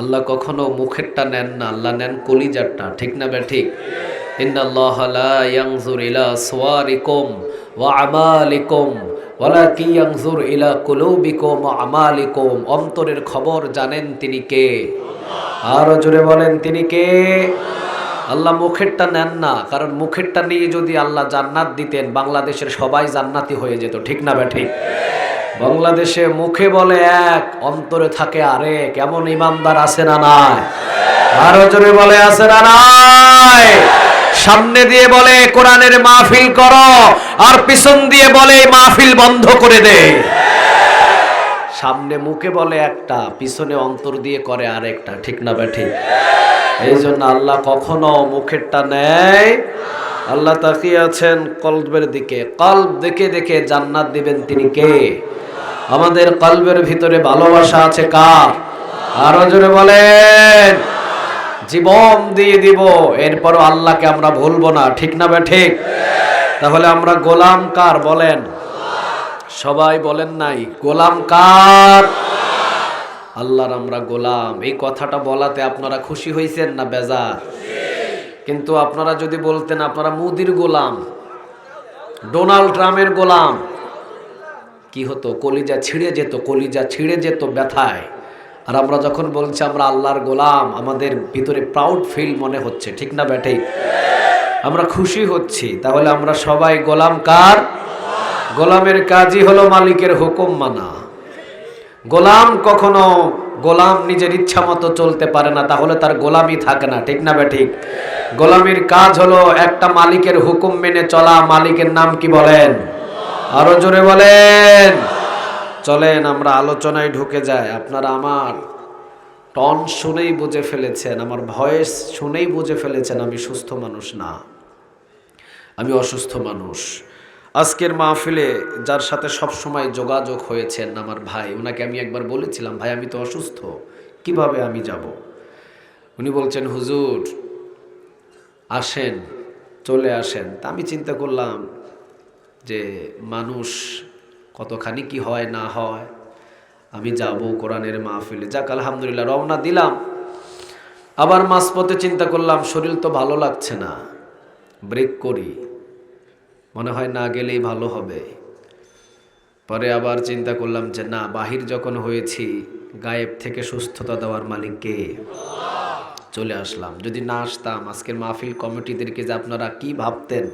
আল্লাহ কখনো মুখেরটা নেন না, আল্লাহ নেন কলিজারটা। ঠিক না বে ঠিক? ইন্নাল্লাহা লা ইয়ানজুর ইলা সুওয়ারিকুম ওয়া আমালিকুম ওয়ালাকিন ইয়ানজুর ইলা কুলুবিকুম ওয়া আমালিকুম। অন্তরের খবর জানেন তিনি কে? আরো জোরে বলেন তিনি কে? আল্লাহ মুখেরটা নেন না, কারণ মুখেরটা নিয়ে যদি আল্লাহ জান্নাত দিতেন বাংলাদেশের সবাই জান্নাতি হয়ে যেত। ঠিক না বে ঠিক? বাংলাদেশে মুখে বলে এক, অন্তরে থাকে আরেক, এমন ইমানদার আছে না নাই? আরো জোরে বলে আছে না নাই? সামনে দিয়ে বলে কোরআনের মাহফিল করো, আর পিছন দিয়ে বলে মাহফিল বন্ধ করে দে। সামনে মুখে বলে একটা, পিছনে অন্তর দিয়ে করে আরেকটা। ঠিক না বে ঠিক? এই জন্য আল্লাহ কখনো মুখেরটা নেয়। আল্লাহ তাকিয়ে আছেন কলবের দিকে, কলব দেখে দেখে জান্নাত দিবেন তিনি কে? আমাদের কলবের ভিতরে ভালোবাসা আছে কার? আরো জোরে বলেন। জীবন দিয়ে দিব, এরপরও আল্লাহকে আমরা ভুলবো না। ঠিক না বে ঠিক? তাহলে আমরা গোলাম কার বলেন? সবাই বলেন নাই গোলাম কার? আল্লাহর আমরা গোলাম। এই কথাটা বলাতে আপনারা খুশি হয়েছেন না বেজার? কিন্তু আপনারা যদি বলতেন আপনারা মোদির গোলাম, ডোনাল্ড ট্রাম্পের গোলাম, কি হতো? কলিজা ছিঁড়ে যেত, কলিজা ছিঁড়ে যেত ব্যথায়। আর আমরা যখন বলছি আমরা আল্লাহর গোলাম, আমাদের ভিতরে প্রাউড ফিল মনে হচ্ছে। ঠিক না বেঠিক? আমরা খুশি হচ্ছি। তাহলে আমরা সবাই গোলাম কার? গোলামের কাজই হলো মালিকের হুকুম মানা। গোলাম কখনো গোলাম নিজের ইচ্ছা মতো চলতে পারে না, তাহলে তার গোলামি থাকে না। ঠিক না বেঠিক? গোলামির কাজ হলো একটা মালিকের হুকুম মেনে চলা। মালিকের নাম কি বলেন? আরো জোরে বলেন। চলেন আমরা আলোচনায় ঢুকে যাই। আপনারা আমার টন শুনেই বুঝে ফেলেছেন, আমার ভয়েস শুনেই বুঝে ফেলেছেন আমি সুস্থ মানুষ না, আমি অসুস্থ মানুষ। আজকের মাহফিলে যার সাথে সব সময় যোগাযোগ হয়েছেন আমার ভাই, ওনাকে আমি একবার বলেছিলাম ভাই আমি তো অসুস্থ, কিভাবে আমি যাব? উনি বলছেন হুজুর আসেন, চলে আসেন। তা আমি চিন্তা করলাম যে মানুষ কতখানি কি হয় না হয়, আমি যাব কোরআনের মাহফিলে। যাক আলহামদুলিল্লাহ রওনা দিলাম। আবার মাঝপথে চিন্তা করলাম শরীর তো ভালো লাগছে না, ব্রেক করি, মনে হয় না গেলেই ভালো হবে। পরে আবার চিন্তা করলাম যে না, বাহির যখন হয়েছি গায়েব থেকে সুস্থতা দেওয়ার মালিক কে? চলে আসলাম। যদি না আসতাম আজকের মাহফিল কমিটিদেরকে যে আপনারা কি ভাবতেন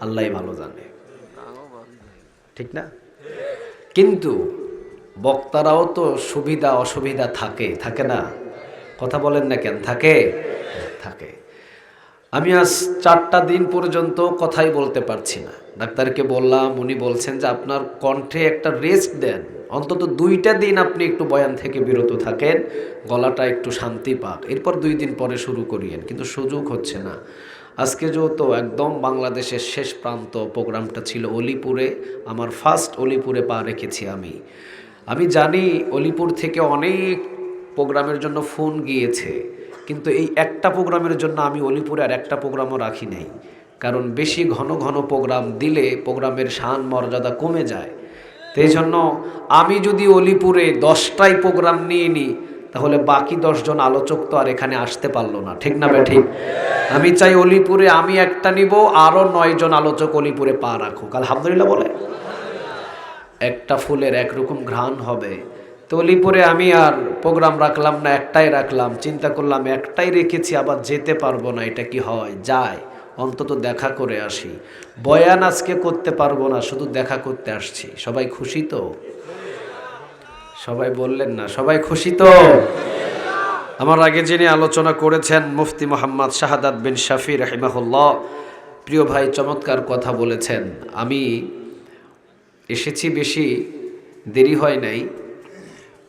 আল্লাহই ভালো জানে। ঠিক না? কিন্তু বক্তারাও তো সুবিধা অসুবিধা থাকে, থাকে না? কথা বলেন না কেন? থাকে থাকে। আমি আজ 4টা দিন পর্যন্ত কথাই বলতে পারছি না। ডাক্তারকে বললাম, উনি বলছেন যে আপনার কণ্ঠে একটা রেস্ট দেন, অন্তত 2টা দিন আপনি একটু বয়ান থেকে বিরত থাকেন, গলাটা একটু শান্তি পাক, এরপর 2 দিন পরে শুরু করিয়েন। কিন্তু সুযোগ হচ্ছে না। আজকে যেহেতু একদম বাংলাদেশের শেষ প্রান্ত, প্রোগ্রামটা ছিল অলিপুরে, আমার ফার্স্ট অলিপুরে পা রেখেছি আমি জানি অলিপুর থেকে অনেক প্রোগ্রামের জন্য ফোন গিয়েছে, কিন্তু এই একটা প্রোগ্রামের জন্য আমি অলিপুরে আর একটা প্রোগ্রামও রাখি নাই। কারণ বেশি ঘন ঘন প্রোগ্রাম দিলে প্রোগ্রামের শান মর্যাদা কমে যায়। তো এই জন্য আমি যদি অলিপুরে 10টাই প্রোগ্রাম নিয়ে নিই, তাহলে বাকি 10 জন আলোচক তো আর এখানে আসতে পারলো না। ঠিক না ঠিক? আমি চাই অলিপুরে আমি একটা নিব, আরও 9 জন আলোচক অলিপুরে পা রাখুক। আলহামদুলিল্লাহ বলে। একটা ফুলের একরকম ঘ্রাণ হবে। তো অলিপুরে আমি আর প্রোগ্রাম রাখলাম না, একটাই রাখলাম। চিন্তা করলাম একটাই রেখেছি, আবার যেতে পারবো না, এটা কি হয়? যাই অন্তত দেখা করে আসি। বয়ান আজকে করতে পারবো না, শুধু দেখা করতে আসছি। সবাই খুশি তো? সবাই বললেন না? সবাই খুশি তো? আমার আগে যিনি আলোচনা করেছেন মুফতি মোহাম্মদ শাহাদাত বিন শাফি রাহিমাহুল্লাহ, প্রিয় ভাই চমৎকার কথা বলেছেন। আমি এসেছি, বেশি দেরি হয় নাই,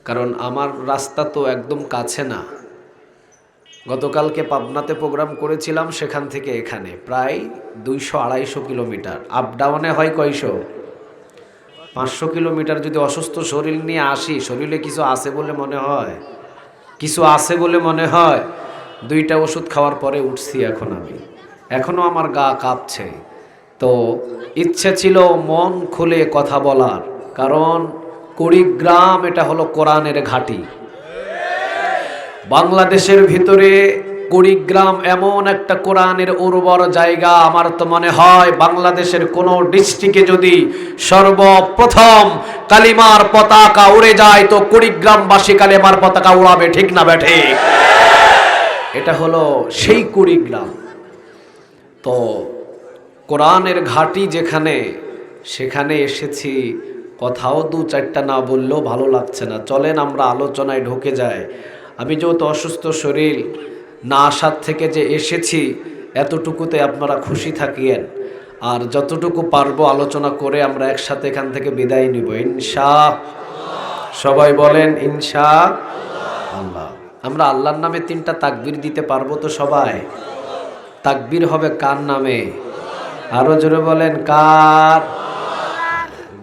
কারণ আমার রাস্তা তো একদম কাছে না। গতকালকে পাবনাতে প্রোগ্রাম করেছিলাম, সেখান থেকে এখানে প্রায় 200-250 কিলোমিটার। আপ ডাউনে হয় কয়শো? 500 কিলোমিটার। যদি অসুস্থ শরীর নিয়ে আসি, শরীরে কিছু আছে বলে মনে হয়, কিছু আছে বলে মনে হয়। 2টা ওষুধ খাওয়ার পরে উঠছি এখন আমি, এখনও আমার গা কাঁপছে। তো ইচ্ছে ছিল মন খুলে কথা বলার, কারণ কুড়িগ্রাম এটা হলো কোরআনের ঘাঁটি। বাংলাদেশের ভিতরে কুড়িগ্রাম এমন একটা কোরআনের উর্বর জায়গা, আমার তো মনে হয় বাংলাদেশের কোন ডিস্ট্রিক্টে যদি সর্বপ্রথম কালিমার পতাকা উড়ে যায় তো কুড়িগ্রামবাসী কালিমার পতাকা উড়াবে, ঠিক না বেঠে? এটা হলো সেই কুড়িগ্রাম। তো কোরআনের ঘাঁটি যেখানে, সেখানে এসেছি, কথাও দু চারটা না বললেও ভালো লাগছে না। চলেন আমরা আলোচনায় ঢুকে যাই। আমি যেহেতু অসুস্থ শরীর, না আসার থেকে যে এসেছি এতটুকুতে আপনারা খুশি থাকিয়েন, আর যতটুকু পারবো আলোচনা করে আমরা একসাথে এখান থেকে বিদায় নিব সবাই বলেন ইনশাআল্লাহ। আমরা আল্লাহর নামে 3টা তাকবীর দিতে পারবো তো সবাই? তাকবীর হবে কার নামে? আরো জোরে বলেন কার?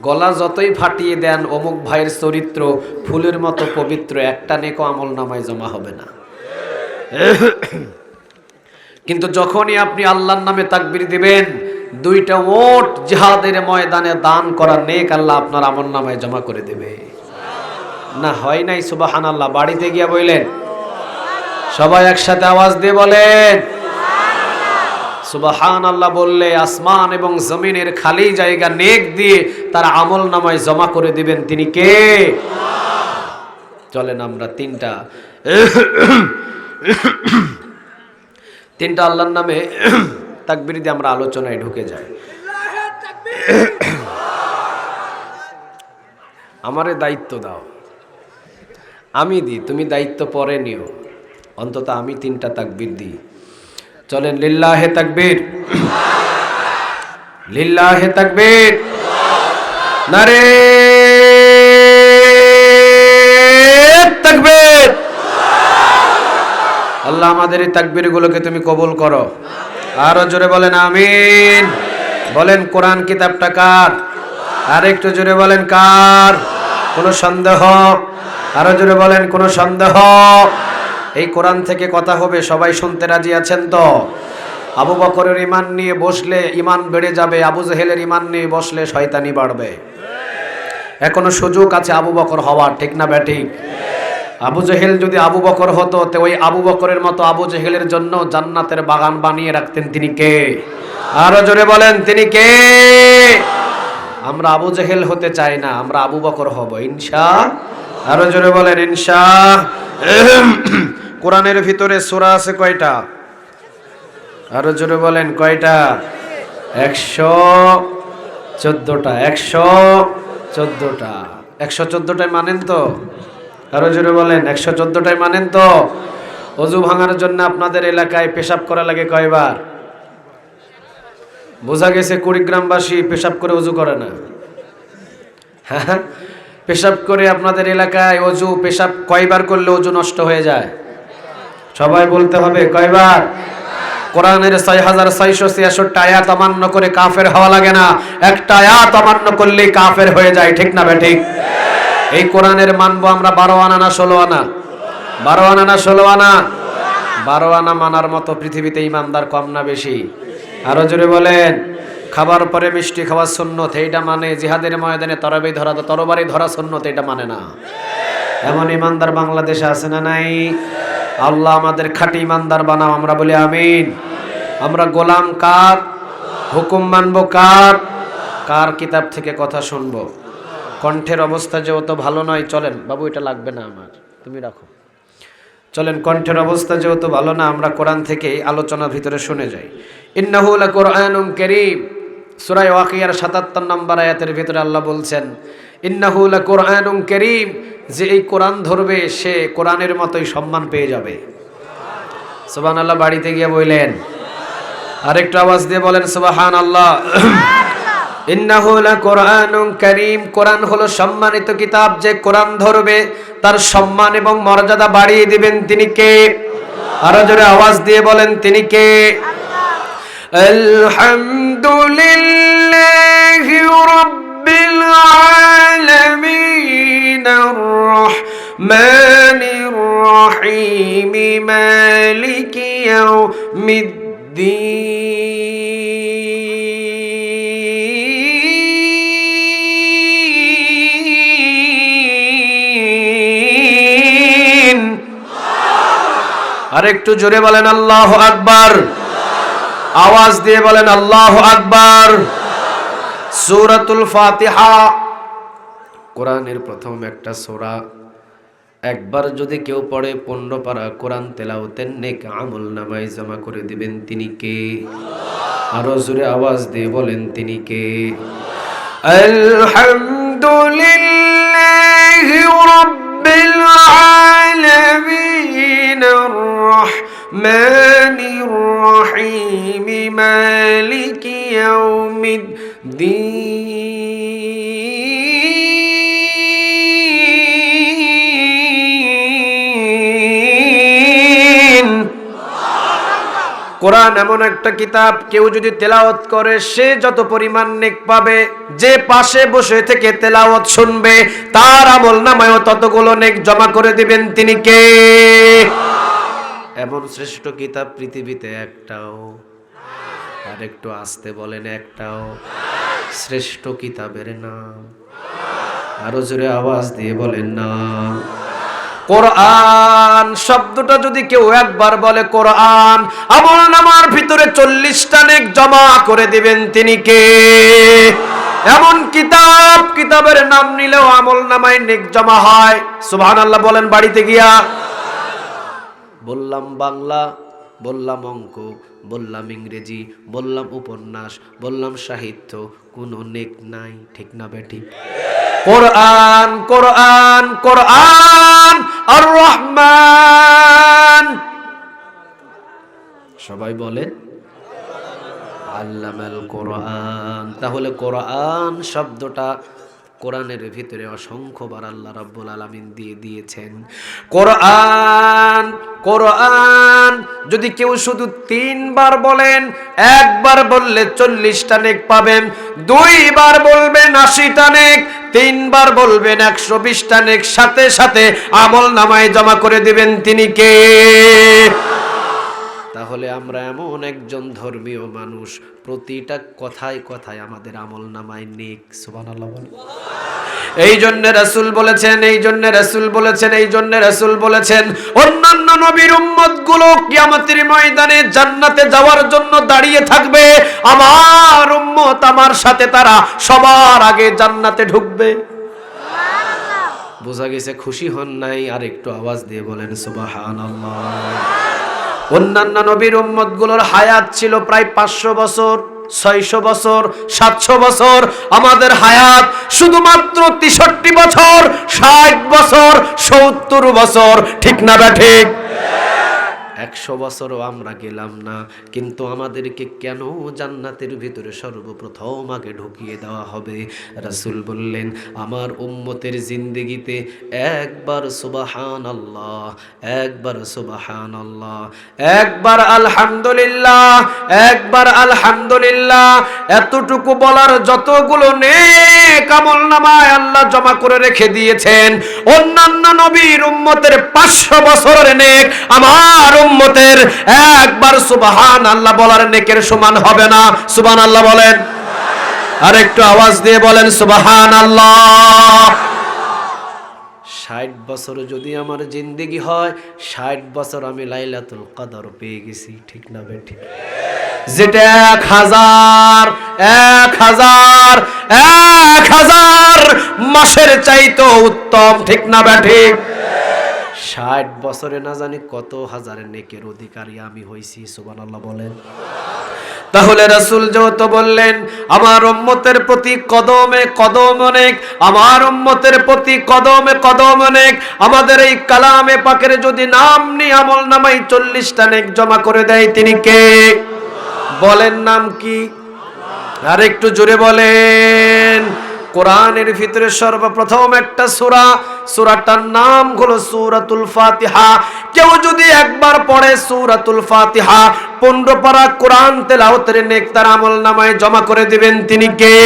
গলা যতই ফাটিয়ে দেন অমুক ভাইয়ের চরিত্র ফুলের মতো পবিত্র, একটা নেকো আমল নামায় জমা হবে না। কিন্তু যখনই আপনি আল্লাহর নামে তাকবীর দিবেন, 2টা ওট জিহাদের ময়দানে দান করা নেক আল্লাহ আপনার আমল নামায় জমা করে দেবে। না হয় নাই সুবহানাল্লাহ? বাড়িতে গিয়া বললেন সবাই একসাথে আওয়াজ দিয়ে বলেন সুবহানাল্লাহ। বললে আসমান এবং জমিনের খালি জায়গা নেক দিয়ে তার আমল নামায় জমা করে দিবেন। তিনি কে? চলেন আমরা 3টা আল্লাহর নামে তাকবীর দিয়ে আমরা আলোচনায় ঢুকে যাই। আমারে দায়িত্ব দাও, আমি দিই, তুমি দায়িত্ব পরে নিও। অন্তত আমি 3টা তাকবীর দিই। চলেন লিল্লাহে তাকবীর, লিল্লাহে তাকবীর, নারে তাকবীর। আল্লাহ আমাদের এই তাকবীরগুলোকে তুমি কবুল করো। আরো জোরে বলেন আমিন। বলেন কোরআন কিতাবটা কার? আর একটু জোরে বলেন কার? কোনো সন্দেহ? আরো জোরে বলেন কোনো সন্দেহ? এই কোরআন থেকে কথা হবে, সবাই শুনতে রাজি আছেন তো? আবু বকরের ঈমান নিয়ে বসলে ঈমান বেড়ে যাবে, আবু জেহেলের ঈমান নিয়ে বসলে শয়তানি বাড়বে। এখনো সুযোগ আছে আবু বকর হওয়ার, ঠিক না ব্যাঠিক? আবু জেহেল যদি আবু বকর হতো তো ওই আবু বকরের মতো আবু জেহেলের জন্য জান্নাতের বাগান বানিয়ে রাখতেন। তিনি কে? আরো জোরে বলেন তিনি কে? আমরা আবু জেহেল হতে চাই না, আমরা আবু বকর হব ইনশাআল্লাহ। আরো জোরে বলেন ইনশাআল্লাহ। কোরআনের ভিতরে সূরা আছে কয়টা? আরো জোরে বলেন কয়টা? 114টা। 114টা। 114টাই মানেন তো? আরো জোরে বলেন 114টাই মানেন তো? ওযু ভাঙার জন্য আপনাদের এলাকায় পেশাব করা লাগে কয়বার? বোঝা গেছে কুড়িগ্রামবাসী পেশাব করে ওযু করে না। হ্যাঁ, পেশাব করে আপনাদের এলাকায় ওযু পেশাব কয়বার করলে ওযু নষ্ট হয়ে যায়? সবাই বলতে হবে কয়বার? কোরআনের 6666 আয়াত অমান্য করে কাফের হওয়া লাগে না, একটা আয়াত অমান্য করলেই কাফের হয়ে যায়, ঠিক না বেঠিক? এই কোরআনের মানবো আমরা 12 আনা না 16 আনা? 12 আনা না 16 আনা? 12 আনা মানার মতো পৃথিবীতে ইমানদার কম না বেশি? আরো জোরে বলেন। খাবার পরে মিষ্টি খাওয়া সুন্নত, এইটা মানে। জিহাদের ময়দানে তরবারি ধরা সুন্নত, এটা মানে না। এমন ইমানদার বাংলাদেশে আছে না নাই? আল্লাহ আমাদের খাঁটি ইমানদার বানাও, আমরা বলি আমিন। আমরা গোলাম কার? হুকুম মানবো কার? কার কিতাব থেকে কথা শুনবো? কণ্ঠের অবস্থা যে অত ভালো নয়, চলেন বাবু এটা লাগবে না আমার, তুমি রাখো। চলেন কণ্ঠের অবস্থা যেহেতু ভালো না, আমরা কোরআন থেকে আলোচনার ভিতরে শুনে যাই। ইন্নাহু লাকুরআনুন কারীম, সূরা ওয়াকিয়ার ৭৭ নম্বর আয়াতের ভিতরে আল্লাহ বলছেন ইন্নাহু লাকুরআনুন কারীম, যে এই কোরআন ধরবে সে কোরআনের মতোই সম্মান পেয়ে যাবে। সুবহানাল্লাহ। বাড়িতে গিয়ে বললেন, আরেকটু আওয়াজ দিয়ে বলেন সুবহানাল্লাহ। ইন্নাহু লাকুরআনুন কারীম, কোরআন হলো সম্মানিত কিতাব, যে কোরআন ধরবে তার সম্মান এবং মর্যাদা বাড়িয়ে দিবেন। তিনি কে? আরো জোরে আওয়াজ দিয়ে বলেন তিনি কে? আলহামদুলিল্লাহি রাব্বিল আলামিন আর রহমানির রহিম মালিকি ইয়াউমিদ্দিন। আর একটু জোরে বলেন আল্লাহু আকবার। আওয়াজ দিয়ে বলেন আল্লাহু আকবার। সূরাতুল ফাতিহা কোরআনের প্রথম একটা সূরা। একবার যদি কেউ পড়ে 15 পারা কোরআন তেলাওয়াতের নেক আমল নামায় জমা করে দিবেন তিনি কে? আরো জোরে আওয়াজ দিয়ে বলেন তিনি কে? আলহামদুলিল্লাহি রাব্বিল আলামিন আর রাহমানির রহিম মালিকি ইয়াউমিদ্দিন। কোরআন এমন একটা কিতাব, কেউ যদি তেলাওয়াত করে সে যত পরিমাণ নেক পাবে, যে পাশে বসে থেকে তেলাওয়াত শুনবে তার আমলনামায়ও ততগুলো নেক জমা করে দিবেন তিনি কে? এমন শ্রেষ্ঠ কিতাব পৃথিবীতে একটাও, আর একটু আস্তে বলেন একটাও। শ্রেষ্ঠ কিতাবের নাম আরো জোরে আওয়াজ দিয়ে বলেন না। কোরআন শব্দটা যদি কেউ একবার বলে কোরআন, আমলনামার ভিতরে 40টা নেক জমা করে দিবেন তিনি কে? এমন কিতাব, কিতাবের নাম নিলেও আমলনামায় নেক জমা হয়। সুবহানাল্লাহ বলেন বাড়িতে গিয়া। বললাম বাংলা, বললাম অঙ্ক, বললাম ইংরেজি, বললাম উপন্যাস, বললাম সাহিত্য, কোনো নেক নাই, ঠিক না বেঠিক? কোরআন কোরআন কোরআন আর রহমান, সবাই বলেন আল্লামাল কোরআন। তাহলে কোরআন শব্দটা কোরআনের ভিতরে অসংখ্যবার আল্লাহ রাব্বুল আলামিন দিয়ে দিয়েছেন। কোরআন কোরআন যদি কেউ শুধু 3 বার বলেন, একবার বললে 40টা নেক পাবেন, 2 বার বলবেন 80টা নেক, 3 বার বলবেন 120টা নেক, সাথে সাথে আমলনামায় জমা করে দিবেন তিনি কে? তাহলে আমরা এমন একজন ধর্মীয় মানুষ, প্রতিটা কথায় কথায় আমাদের আমলনামায় নেক। সুবহানাল্লাহ বলেন। এই জন্য রাসূল বলেছেন, এই জন্য রাসূল বলেছেন, এই জন্য রাসূল বলেছেন অন্যান্য নবীর উম্মতগুলো কিয়ামতের ময়দানে জান্নাতে যাওয়ার জন্য দাঁড়িয়ে থাকবে, আমার উম্মত আমার সাথে তারা সবার আগে জান্নাতে ঢুকবে। বোঝা গেছে? খুশি হন নাই? আর একটু আওয়াজ দিয়ে বলেন সুবহানাল্লাহ। অন্যান্য নবীর উম্মতগুলোর হায়াত ছিল প্রায় 500 বছর, 600 বছর, 700 বছর। আমাদের হায়াত শুধুমাত্র 63 বছর, 60 বছর, 70 বছর, ঠিক না ঠিক? 100 বছরও আমরা গেলাম না, কিন্তু আমাদেরকে কেন জান্নাতের ভিতরে সর্বপ্রথম আগে ঢুকিয়ে দেওয়া হবে? রাসূল বললেন আমার উম্মতের জিন্দেগিতে একবার সুবহানাল্লাহ, একবার সুবহানাল্লাহ, একবার আলহামদুলিল্লাহ, একবার আলহামদুলিল্লাহ, এতটুকু বলার যতগুলো নেক আমলনামায় আল্লাহ জমা করে রেখে দিয়েছেন, অন্যান্য নবীর উম্মতের 500 বছরের নেক আমার উম্মতের একবার সুবহানাল্লাহ বলার নেকের সমান হবে না। সুবহানাল্লাহ বলেন। আর একটু আওয়াজ দিয়ে বলেন সুবহানাল্লাহ। 60 বছর যদি আমার জিন্দেগি হয়, 60 বছর আমি লাইলাতুল কদর পেয়ে গেছি, ঠিক না বেঠিক? যেটা 1000 মাসের চাইতো উত্তম, ঠিক না বেঠিক? 60 বছরে না জানি কত হাজারের নেকের অধিকারী আমি হইছি। সুবহানাল্লাহ বলেন। তাহলে রাসূল যেহেতু বললেন আমার উম্মতের প্রতি কদমে কদম অনেক, আমার উম্মতের প্রতি কদমে কদম অনেক, আমাদের এই কালামে পাকের যদি নাম নিয়ে আমলনামায় 40টা নেক জমা করে দেয় তিনি কে? বলেন নাম কি? আর একটু জোরে বলেন। কোরআনের ভিতরে সর্বপ্রথম একটা সূরা, সূরাটার নাম হলো সূরাতুল ফাতিহা। কেউ যদি একবার পড়ে সূরাতুল ফাতিহা, 15 পারা কোরআন তেলাওয়াতের নেক তার আমলনামায় জমা করে দিবেন তিনি কে?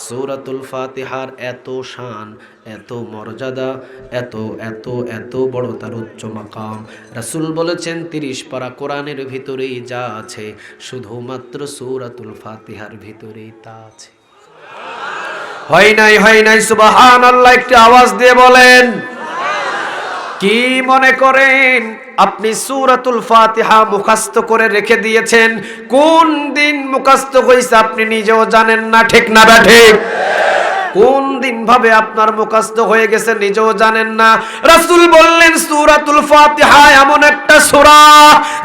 সূরাতুল ফাতিহার এত শান, এত মর্যাদা, এত এত এত বড় তার উচ্চ মাকাম। রাসূল বলেছেন 30 পারা কোরআনের ভিতরেই যা আছে শুধুমাত্র সূরাতুল ফাতিহার ভিতরেই তা আছে। হয় নাই, হয় নাই, সুবহানাল্লাহ। একটু আওয়াজ দিয়ে বলেন। কি মনে করেন আপনি সূরাতুল ফাতিহা মুখস্থ করে রেখে দিয়েছেন? কোন দিন মুখস্থ হইছে আপনি নিজেও জানেন না, ঠিক না ঠিক? কোন দিন ভাবে আপনার মুখস্থ হয়ে গেছে নিজেও জানেন না। রাসূল বললেন সূরাতুল ফাতিহা এমন একটা সূরা,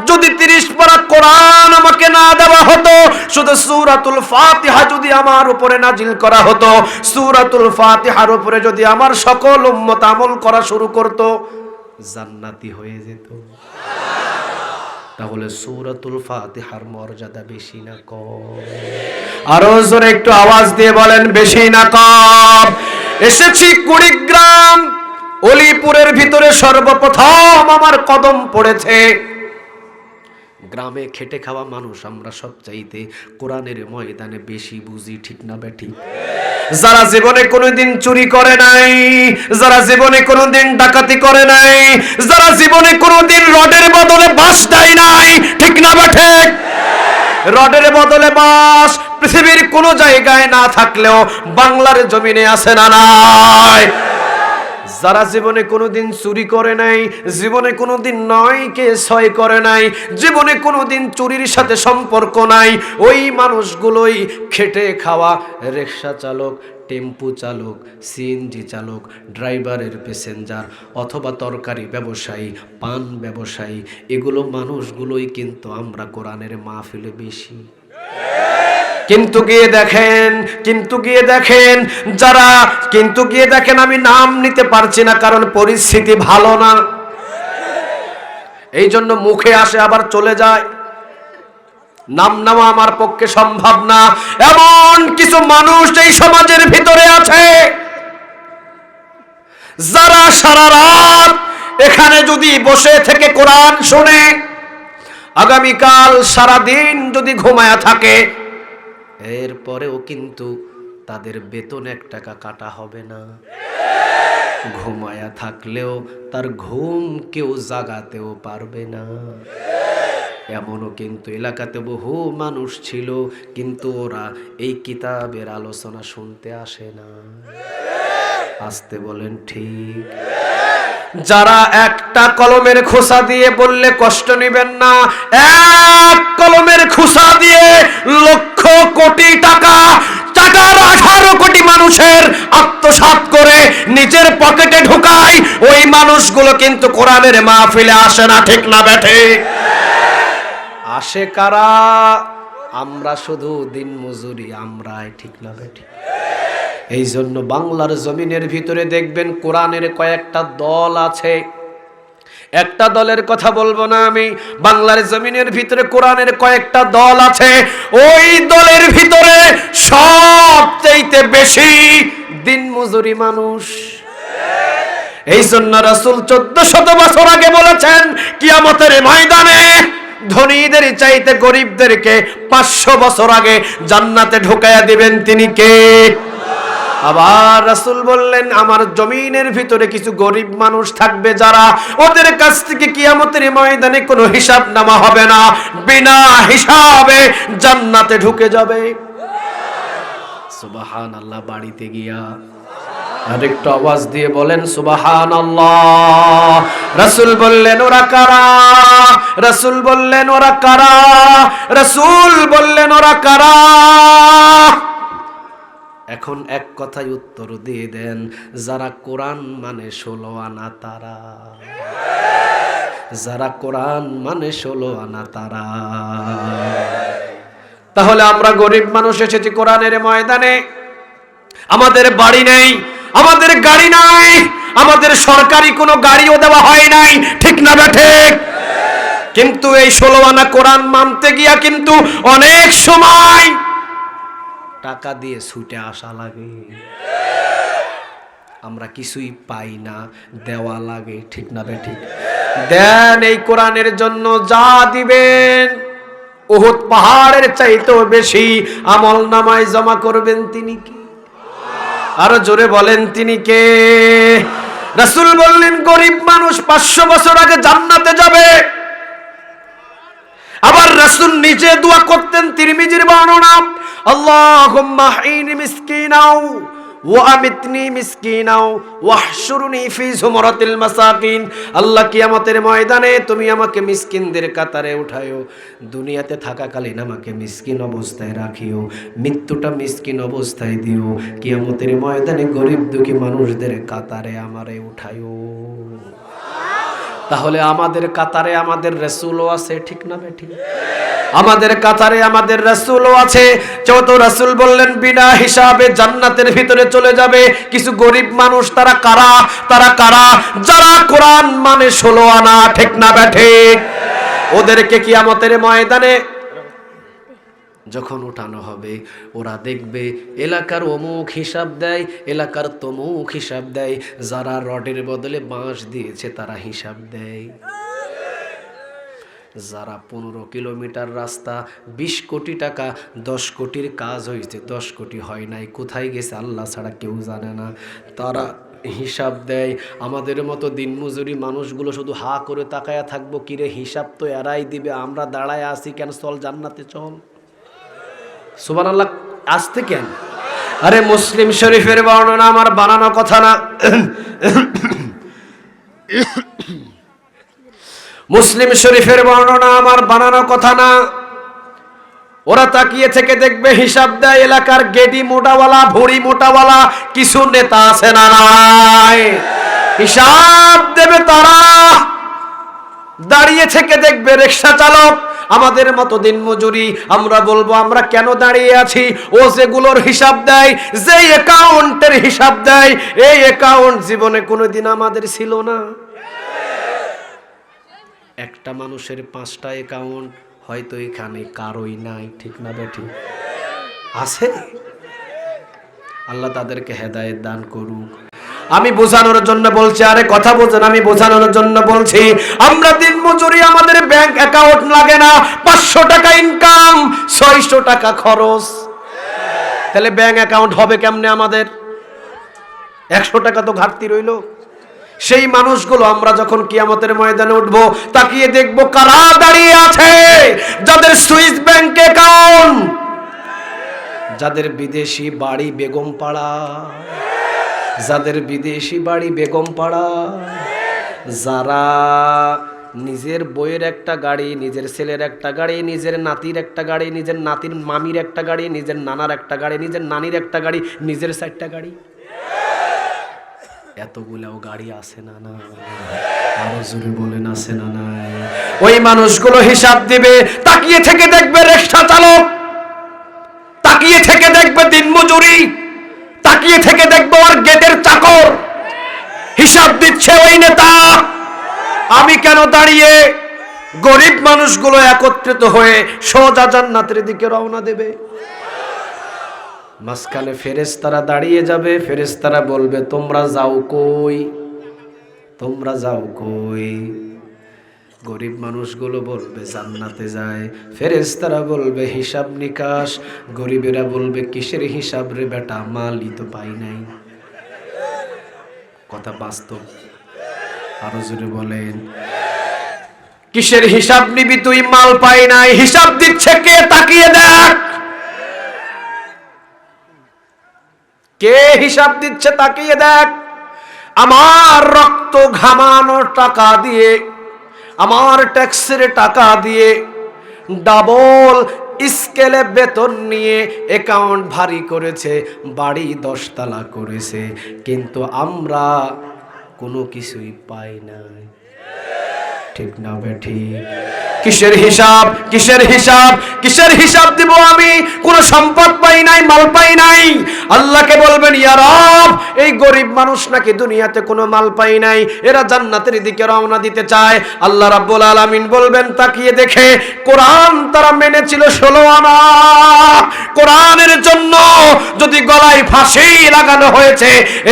যদি 30 পারা কোরআন আমাকে না দেওয়া হতো, শুধু সূরাতুল ফাতিহা যদি আমার উপরে নাজিল করা হতো, সূরাতুল ফাতিহার উপরে যদি আমার সকল উম্মত আমল করা শুরু করত, জান্নাতি হয়ে যেত। তাহলে সূরাতুল ফাতিহার মর্যাদা বেশি না কম? আরো জোরে একটু আওয়াজ দিয়ে বলেন, বেশি না কম? এসেছি কুড়িগ্রাম, অলিপুরের ভিতরে সর্বপ্রথম আমার কদম পড়েছে। গ্রামে খেটে খাওয়া মানুষ আমরা সবচাইতে কোরআনের ময়দানে বেশি বুঝি, ঠিক না বেঠি? যারা জীবনে কোনোদিন চুরি করে নাই, যারা জীবনে কোনোদিন ডাকাতি করে নাই, যারা জীবনে কোনোদিন রডের বদলে বাঁশ দেয় নাই, ঠিক না বেঠি? রডের বদলে বাঁশ পৃথিবীর কোন জায়গায় না থাকলেও বাংলার জমিনে আছে না নাই? যারা জীবনে কোনোদিন চুরি করে নাই, জীবনে কোনোদিন 9কে 6 করে নাই, জীবনে কোনোদিন চুরির সাথে সম্পর্ক নাই, ওই মানুষগুলোই খেটে খাওয়া রিকশা চালক, টেম্পু চালক, সিএনজি চালক, ড্রাইভারের প্যাসেঞ্জার অথবা তরকারি ব্যবসায়ী, পান ব্যবসায়ী, এগুলো মানুষগুলোই কিন্তু আমরা কোরআনের মাহফিলে বেশি। কিন্তু গিয়ে দেখেন যারা, কিন্তু গিয়ে দেখেন, আমি নাম নিতে পারছি না কারণ পরিস্থিতি ভালো না, এই জন্য মুখে আসে আবার চলে যায়, নাম নেওয়া আমার পক্ষে সম্ভব না। এমন কিছু মানুষ এই সমাজের ভিতরে আছে যারা সারা রাত এখানে যদি বসে থেকে কোরআন শুনে, আগামীকাল সারা দিন যদি ঘুমায়া থাকে, এরপরেও কিন্তু তাদের বেতন 1 টাকা কাটা হবে না। ঘুমায়া থাকলেও তার ঘুম কেউ জাগাতেও পারবে না। এমনও কিন্তু এলাকাতে বহু মানুষ ছিল, কিন্তু ওরা এই কিতাবের আলোচনা শুনতে আসে না। আসতে বলেন ঠিক? যারা একটা কলমের খোসা দিয়ে, বললে কষ্ট নেবেন না, এক কলমের খোসা দিয়ে লক্ষ কোটি টাকা, টাকার 18 কোটি মানুষের আত্মসাৎ করে নিজের পকেটে ঢুকায়, ওই মানুষগুলো কিন্তু কোরআনের মাহফিলে আসে না, ঠিক না বেঠে? আসে কারা? আমরা শুধু দিন মজুরি আমরাই, ঠিক না বেঠে? এই জন্য বাংলার জমিনের ভিতরে দেখবেন কোরআনের কয়েকটা দল আছে। একটা দলের কথা বলবো না আমি, বাংলার জমিনের ভিতরে কোরআনের কয়েকটা দল আছে। ওই দলের ভিতরে সবচেয়ে বেশি দিনমজুরি মানুষ। এই জন্য রাসূল 1400 বছর আগে বলেছেন, কিয়ামতের ময়দানে ধনীদের চাইতে গরিবদেরকে 500 বছর আগে জান্নাতে ঢুকায়া দিবেন তিনি কে? আবার রাসূল বললেন, আমার জমিনের ভিতরে কিছু গরিব মানুষ থাকবে যারা, ওদের কাছ থেকে কিয়ামতের ময়দানে কোনো হিসাব নামা হবে না, বিনা হিসাবে জান্নাতে ঢুকে যাবে। সুবহানাল্লাহ। বাড়িতে গিয়া আরেকটু আওয়াজ দিয়ে বলেন সুবহানাল্লাহ। রাসূল বললেন ওরা কারা? রাসূল বললেন ওরা কারা? রাসূল বললেন ওরা কারা? এখন এক কথায় উত্তর দিয়ে দেন, যারা কোরআন মানে 16 আনা তারা। যারা কোরআন মানে 16 আনা তারা। তাহলে আমরা গরিব মানুষ এসেছি কোরআনের ময়দানে, আমাদের বাড়ি নেই, আমাদের গাড়ি নাই, আমাদের সরকারি কোনো গাড়িও দেওয়া হয় নাই, ঠিক না ঠিক? কিন্তু এই 16 আনা কোরআন মানতে গিয়া কিন্তু অনেক সময় টাকা দিয়ে ছুটে আসা লাগে, আমরা কিছুই পাই না, দেওয়া লাগে, ঠিক না ঠিক? দেন এই কোরআনের জন্য যা দিবেন উহুদ পাহাড়ের চাইতেও বেশি আমল নামায় জমা করবেন তিনি কি? আরো জোরে বলেন তিনি কে? রাসূল বললেন গরিব মানুষ 500 বছর আগে জান্নাতে যাবে। আবার রাসূল নিজে দোয়া করতেন, তিরমিজির বর্ণনা, আল্লাহুম্মা হিনি মিসকিনাও ওয়া আমিতনি মিসকিনাও ওয়াহশুরনি ফি যুমরাতিল মাসাকিন। আল্লাহ কিয়ামতের ময়দানে তুমি আমাকে মিসকিনদের কাতারে উঠায়ো, দুনিয়াতে থাকাকালীন আমাকে মিসকিন অবস্থায় রাখিও, মৃত্যুটা মিসকিন অবস্থায় দিও, কিয়ামতের ময়দানে গরিব দুঃখী মানুষদের কাতারে আমারে উঠায়ো। তাহলে আমাদের কাতারে আমাদের রাসূলও আছে, ঠিক না বেঠিক? আমাদের কাতারে আমাদের রাসূলও আছে। যেহেতু রাসূল বললেন বিনা হিসাবে জান্নাতের ভিতরে চলে যাবে। কিছু গরিব মানুষ, তারা কারা? তারা কারা? যারা কোরআন মানে 16 আনা, ঠিক না বেঠিক? ওদেরকে কিয়ামতের ময়দানে যখন উঠানো হবে, ওরা দেখবে এলাকার অমুক হিসাব দেয়, এলাকার তমুক হিসাব দেয়, যারা রডের বদলে বাঁশ দিয়েছে তারা হিসাব দেয়, যারা 15 কিলোমিটার রাস্তা 20 কোটি টাকা 10 কোটির কাজ হয়েছে, 10 কোটি হয় নাই, কোথায় গেছে আল্লাহ ছাড়া কেউ জানে না, তারা হিসাব দেয়। আমাদের মতো দিনমজুরি মানুষগুলো শুধু হা করে তাকায়া থাকবো, কিরে হিসাব তো এরাই দিবে, আমরা দাঁড়ায় আসি কেন, চল জান্নাতে চল। সুবহানাল্লাহ, আসতে কেন? আরে মুসলিম শরীফের বর্ণনা, আমার বানানো কথা না। মুসলিম শরীফের বর্ণনা, আমার বানানো কথা না। ওরা তাকিয়ে থেকে দেখবে, হিসাব দেয় এলাকার গেডি মোটাওয়ালা, ভুড়ি মোটাওয়ালা কিছু নেতা আছে না নাই, হিসাব দেবে তারা। দাঁড়িয়ে থেকে দেখবে রিকশা চালক, আমাদের মতো দিন মজুরি, আমরা বলবো আমরা কেন দাঁড়িয়ে আছি, ও যেগুলোর হিসাব দেয়, যে অ্যাকাউন্টের হিসাব দেয়, এই অ্যাকাউন্ট জীবনে কোনোদিন আমাদের ছিল না। একটা মানুষের 5টা অ্যাকাউন্ট হয়তো এখানে কারোই নাই, ঠিক না বেঠিক? আছে? আল্লাহ তাদেরকে হেদায়েত দান করুক। আমি বোঝানোর জন্য বলছি, আরে কথা বোঝেন, আমি বোঝানোর জন্য বলছি। আমরা দিন মজুরি, আমাদের ব্যাংক অ্যাকাউন্ট লাগে না, 500 টাকা ইনকাম, 600 টাকা খরচ, তাহলে ব্যাংক অ্যাকাউন্ট হবে কেমনে আমাদের? 100 টাকা তো ঘাটতি রইল। সেই মানুষগুলো আমরা যখন কিয়ামতের ময়দানে উঠবো, তাকিয়ে দেখবো কারা দাঁড়িয়ে আছে, যাদের সুইস ব্যাংক অ্যাকাউন্ট, যাদের বিদেশি বাড়ি বেগমপাড়া, যাদের বিদেশি বাড়ি বেগমপাড়া, যারা নিজের বইয়ের একটা গাড়ি, নিজের ছেলের একটা গাড়ি, নিজের নাতির একটা গাড়ি, নিজের নাতির মামির একটা গাড়ি, নিজের নানার একটা গাড়ি, নিজের নানির একটা গাড়ি, নিজের 4টা গাড়ি, এতগুলাও গাড়ি আছে না না? আরো জোরে বলেন, আছে না না? ওই মানুষগুলো হিসাব দিবে, তাকিয়ে থেকে দেখবে রিকশা চালক, তাকিয়ে থেকে দেখবে দিনমজুরি, তাকিয়ে থেকে দেখবো আর গেটের চাকর, হিসাব দিচ্ছে ওই নেতা। আমি কেন দাঁড়িয়ে? গরিব মানুষগুলো একত্রিত হয়ে সোজা জান্নাতের দিকে রওনা দেবে। মাঝখানে ফেরেশতারা দাঁড়িয়ে যাবে, ফেরেশতারা বলবে তোমরা যাও কই, তোমরা যাও কই? গরিব মানুষগুলো বলবে জান্নাতে যায়, ফেরেশতারা বলবে হিসাব নিকাশ, গরিবেরা বলবে কিসের হিসাব রে বেটা, মালই তো পাই নাই। কথা বাস্তব, আরো জোরে বলেন, কিসের হিসাব নিবি তুই, মাল পাই নাই, হিসাব দিচ্ছে কে? তাকিয়ে দেখ, কে হিসাব দিচ্ছে, তাকিয়ে দেখ। আমার রক্ত ঘামানো টাকা দিয়ে, আমার ট্যাক্সের টাকা দিয়ে, ডাবল স্কেলে বেতন নিয়ে অ্যাকাউন্ট ভারী করেছে, বাড়ি 10 তলা করেছে, কিন্তু আমরা কোনো কিছুই পাই নাই, ঠিক না বেঠিক? কিসের হিসাব, কিসের হিসাব, কিসের হিসাব দিব আমি? কোন সম্পদ পাই নাই, মাল পাই নাই। আল্লাহকে বলবেন ইয়া রব, এই গরিব মানুষ নাকি দুনিয়াতে কোনো মাল পাই নাই, এরা জান্নাতের দিকে রওনা দিতে চায়। আল্লাহ রাব্বুল আলামিন বলবেন তাকিয়ে দেখে, কোরআন তারা মেনেছিল 16 আনা, কোরআনের জন্য যদি গলায় ফাঁসি লাগানো হয়েছে,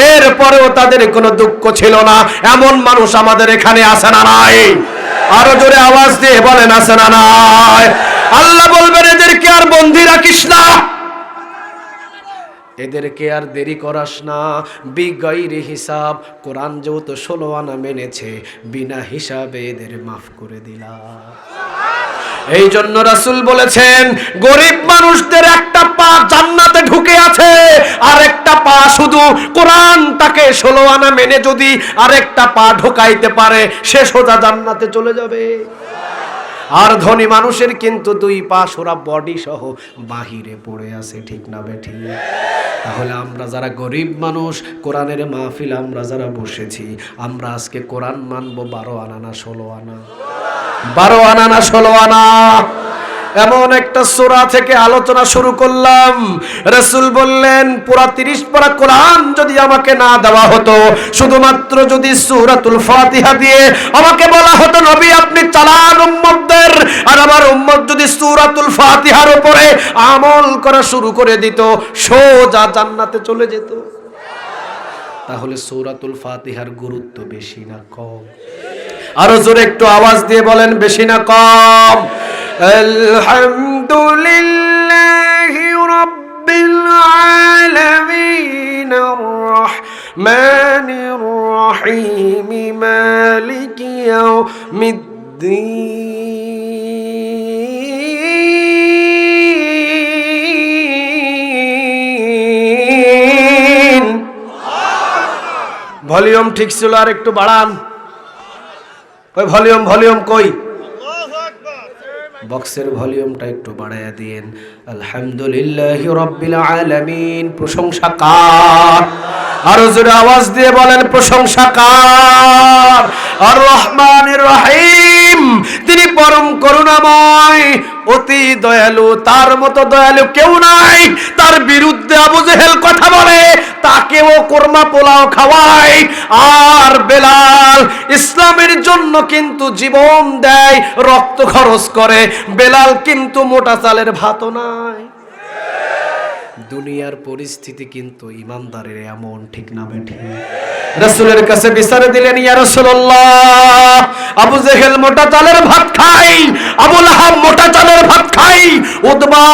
এরপরেও তাদের কোনো দুঃখ ছিল না, এমন মানুষ আমাদের এখানে আছে না নাই? আরো জোরে আওয়াজ দিয়ে বলেন, আছে না নাই? আল্লাহ বলবেন এদেরকে আর বন্দী রাখিস না, এদেরকে আর দেরি করাস না, বিগাইরি হিসাব। কোরআন যেহেতু 16 আনা মেনেছে, বিনা হিসাবে এদের মাফ করে দিলাম। এই জন্য রাসূল বলেছেন গরিব মানুষদের একটা পা জান্নাতে ঢুকে আছে, আর একটা পা শুধু কোরআনটাকে 16 আনা মেনে যদি আরেকটা পা ঢোকাইতে পারে সে সোজা জান্নাতে চলে যাবে। আর ধনী মানুষের কিন্তু 2 পা সোরা বডি সহ বাহিরে পড়ে আছে, ঠিক না বেঠি? তাহলে আমরা যারা গরিব মানুষ, কোরআনের মাহফিল আমরা যারা বসেছি, আমরা আজকে কোরআন মানবো 12 আনা না 16 আনা? 12 আনা না 16 আনা? এমন একটা সূরা থেকে আলোচনা শুরু করলাম, রাসূল বললেন পুরা 30 পারা কোরআন যদি আমাকে না দেওয়া হতো, শুধুমাত্র যদি সূরাতুল ফাতিহা দিয়ে আমাকে বলা হতো নবী আপনি চালান উম্মতদের, আর আমার উম্মত যদি সূরাতুল ফাতিহার উপরে আমল করা শুরু করে দিত, সোজা জান্নাতে চলে যেত। তাহলে সূরাতুল ফাতিহার গুরুত্ব বেশি না কম? আরো জোরে একটু আওয়াজ দিয়ে বলেন, বেশি না কম? আলহামদুলিল্লাহি রাব্বিল আলামিন আর-রাহমানির রাহিম মালিকি ইয়াউমিদ্দিন। ভলিউম ঠিক ছিল, আর একটু বাড়ান। ওই ভলিউম কই? বক্সের ভলিউমটা একটু বাড়ায়া দিয়েন। আলহামদুলিল্লাহি রাব্বিল আলামিন, প্রশংসা কার? আরো জোরে আওয়াজ দিয়ে বলেন, প্রশংসা কার? আর রহমানির রহিম, তিনি পরম করুণাময়, অতি দয়ালু, তার মতো দয়ালু কেউ নাই। তার বিরুদ্ধে আবু জেহেল কথা বলে, তাকেও কোরমা পোলাও খাওয়ায়। আর বেলাল ইসলামের জন্য কিন্তু জীবন দেয়, রক্ত খরচ করে। বেলাল কিন্তু মোটা চালের ভাতও নাই। দুনিয়ার পরিস্থিতি কিন্তু ইমানদারের এমন, ঠিক না বেঠি? রাসূলের কাছে বিচারে দিলেন, ইয়া রাসূলুল্লাহ আবু জেহেল মোটা চালের ভাত খায়, আবু লাহাব মোটা চালের ভাত খায়, উতবা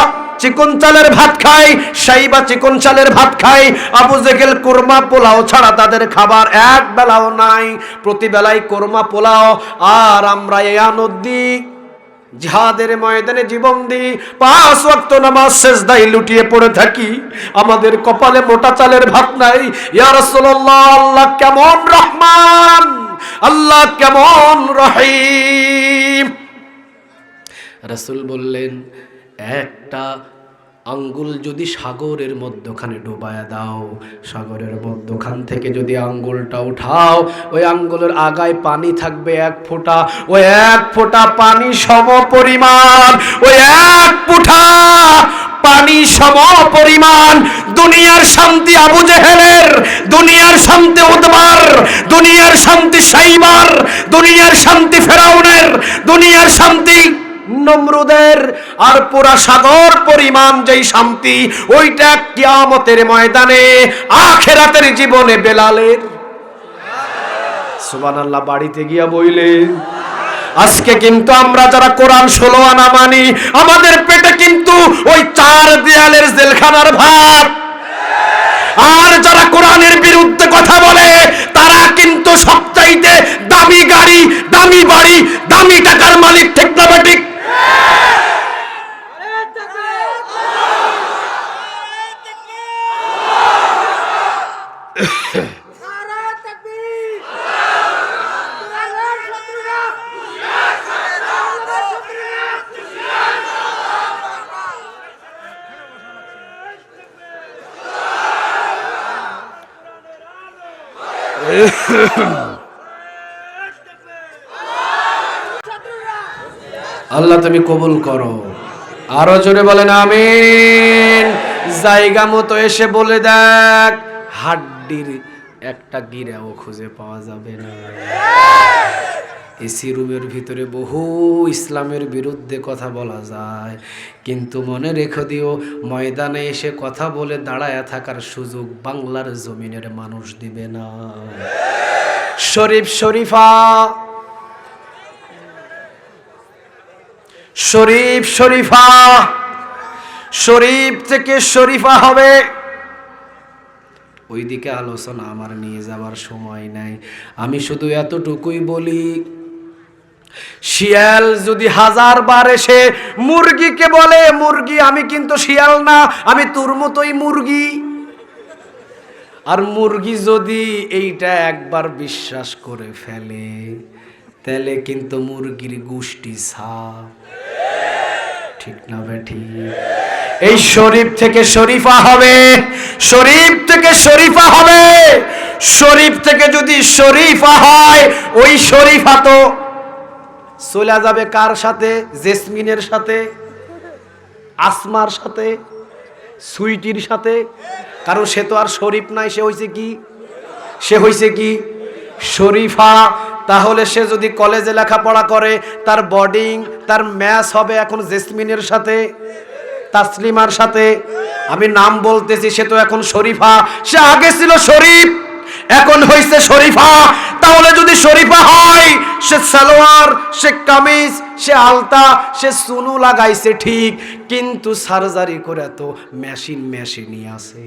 চিকন চালের ভাত খায়, সাইবা চিকন চালের ভাত খায়, আবু জেহেল কোরমা পোলাও ছাড়া তাদের খাবার এক বেলাও নাই, প্রতি বেলায় কোরমা পোলাও। আর আমরা এই আনন্দি জিহাদের ময়দানে জীবন দিই, 5 ওয়াক্ত নামাজ সেজদায় লুটিয়ে পড়ে থাকি, আমাদের কপালে মোটা চালের ভাত নাই। ইয়া রাসূলুল্লাহ আল্লাহ কেমন রহমান, আল্লাহ কেমন রহিম। রাসূল বললেন একটা আঙ্গুল যদি সাগরের মধ্যখানে ডুবায়া দাও, সাগরের মধ্যখান থেকে যদি আঙ্গুলটা উঠাও, ওই আঙ্গুলের আগায় পানি থাকবে 1 ফোঁটা, ওই 1 ফোঁটা পানি সম পরিমাণ, ওই 1 ফোঁটা পানি সম পরিমাণ দুনিয়ার শান্তি আবু জেহেলের, দুনিয়ার শান্তি উতবার, দুনিয়ার শান্তি সাইবার, দুনিয়ার শান্তি ফেরাউনের, দুনিয়ার শান্তি নমরুদের, আর পুরা সাগর পরিমাণ যেই শান্তি, ওইটা কিয়ামতের ময়দানে আখিরাতের জীবনে বেলালের। সুবহানাল্লাহ, বাড়িতে গিয়া বইলে। আজকে কিন্তু আমরা যারা কোরআন 16 আনা মানি, আমাদের পেটে কিন্তু ওই 4 দেয়ালের জেলখানার ভাত। আর যারা কোরআনের বিরুদ্ধে কথা বলে, তারা কিন্তু সবচাইতে দামি গাড়ি, দামি বাড়ি, দামি টাকার মালিক, ঠিক না বেঠিক? আল্লাহ তুমি কবুল করো। আরো জোরে বলেন আমিন। জায়গা মতো এসে বলে দেখ, হাড্ডির একটা গিরাও খুঁজে পাওয়া যাবে না। এসি রুমের ভিতরে বহু ইসলামের বিরুদ্ধে কথা বলা যায়, কিন্তু মনে রেখে দিও, ময়দানে এসে কথা বলে দাঁড়ায় থাকার সুযোগ বাংলার জমিনের মানুষ দিবে না। শরীফ শরীফা, শরীফ শরীফা, শরীফ থেকে শরীফা হবে, ওইদিকে আলোচনা আমার নিয়ে যাওয়ার সময় নাই। আমি শুধু এতটুকুই বলি, শিয়াল যদি 1000 বার এসে মুরগিকে বলে, মুরগি আমি কিন্তু শিয়াল না, আমি তোর মতোই মুরগি, আর মুরগি যদি এইটা একবার বিশ্বাস করে ফেলে, তাহলে কিন্তু মুরগির গোষ্ঠী সাপ। ঠিক না বেঠি? এই শরীফ থেকে শরীফা হবে, শরীফ থেকে শরীফা হবে। শরীফ থেকে যদি শরীফা হয়, ওই শরীফা তো চলে যাবে কার সাথে? জেসমিনের সাথে, আসমার সাথে, সুইটির সাথে। কারণ সে তো আর শরীফ নাই, সে হইছে কি? সে হইছে কি? শরীফা। তাহলে সে যদি কলেজে লেখাপড়া করে, তার বোর্ডিং, তার ম্যাচ হবে এখন জেসমিনের সাথে, তাসলিমার সাথে। আমি নাম বলতেছি, সে তো এখন শরীফা। সে আগে ছিল শরীফ, এখন হইছে শরীফা। তাহলে যদি শরীফা হয়, সে সালোয়ার, সে কামিজ, সে আলতা, সে সুনু লাগাইছে ঠিক, কিন্তু সার্জারি করে তো মেশিনই আছে।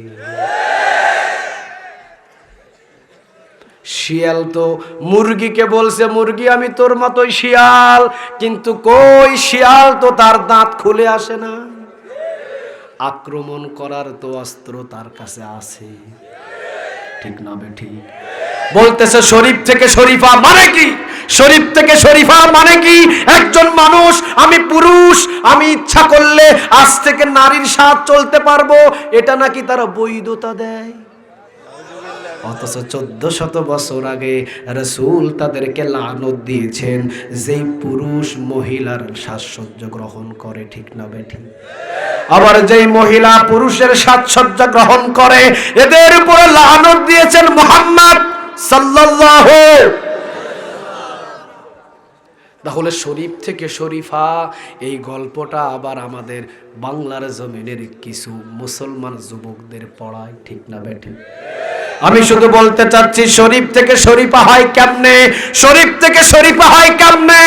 শিয়াল তো মুরগিকে বলছে, মুরগি আমি তোর মতোই শিয়াল, কিন্তু কই শিয়াল তো তার দাঁত খুলে আসে না। আক্রমণ করার তো অস্ত্র তার কাছে আছে। ঠিক না বেঠি? বলতেছে শরীফ থেকে শরীফা মানে কি? শরীফ থেকে শরীফা মানে কি? একজন মানুষ, আমি পুরুষ, আমি ইচ্ছা করলে আজ থেকে নারীর সাথ চলতে পারবো, এটা নাকি তারা বৈধতা দেয়। অথচ 1400 বছর আগে রাসূল তাদেরকে লানত দিয়েছেন, যেই পুরুষ মহিলার সাজসজ্জা গ্রহণ করে। ঠিক না বেঠি? আবার যেই মহিলা পুরুষের সাজসজ্জা গ্রহণ করে, এদের উপরে লানত দিয়েছেন মুহাম্মদ সাল্লাল্লাহু। তাহলে শরীফ থেকে শরীফা, এই গল্পটা আবার আমাদের বাংলার জমিনের কিছু মুসলমান যুবকদের পড়ায়। ঠিক না বেঠি? আমি শুধু বলতে চাচ্ছি, শরীফ থেকে শরীফা হয় কেমনে? শরীফ থেকে শরীফা হয় কেমনে?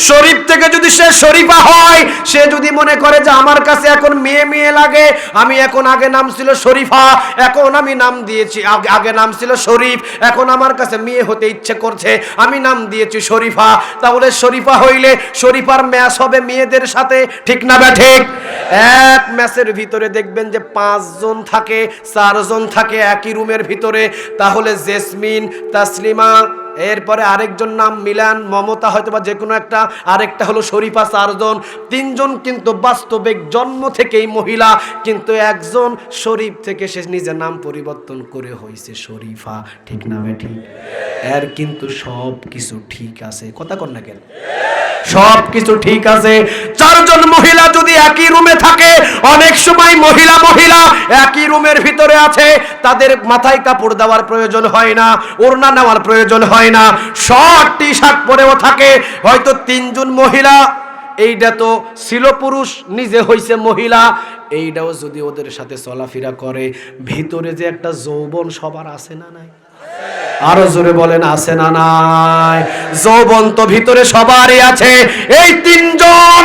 শরীফ থেকে যদি সে শরীফা হয়, সে যদি মনে করে যে আমার কাছে এখন মেয়ে মেয়ে লাগে, আমি এখন, আগে নাম ছিল শরীফা, এখন আমি নাম দিয়েছি, আগে নাম ছিল শরীফ, এখন আমার কাছে মেয়ে হতে ইচ্ছে করছে, আমি নাম দিয়েছি শরীফা। তাহলে শরীফা হইলে শরীফার ম্যাচ হবে মেয়েদের সাথে। ঠিক না ঠিক? এক ম্যাচের ভিতরে দেখবেন যে 5 জন থাকে, 4 জন থাকে একই রুমের ভিতরে। তাহলে জেসমিন, তাসলিমা, এরপরে আরেকজন নাম মিলান, মমতা, হয়তো বা যে কোনো একটা, আরেকটা হলো শরীফা। 4 জন, 3 জন কিন্তু বাস্তবিক জন্ম থেকেই মহিলা, কিন্তু একজন শরীফ থেকে সে নিজের নাম পরিবর্তন করে হয়েছে শরীফা। ঠিক না ঠিক? এর কিন্তু সব কিছু ঠিক আছে, কথা কন না কেন? সব কিছু ঠিক আছে। 4 জন মহিলা যদি একই রুমে থাকে, অনেক সময় মহিলা একই রুমের ভিতরে আছে, তাদের মাথায় কাপড় দেওয়ার প্রয়োজন হয় না, ওড়না নেওয়ার প্রয়োজন হয় না, শর্ট টি শার্ট পরেও থাকে। হয়তো 3 জন মহিলা, এইটা তো ছিল পুরুষ, নিজে হইছে মহিলা, এইটাও যদি ওদের সাথে চলাফেরা করে, ভিতরে যে একটা যৌবন সবার আছে না নাই? আরো জোরে বলেন, আছে না নাই? যৌবন তো ভিতরে সবারই আছে। এই 3 জন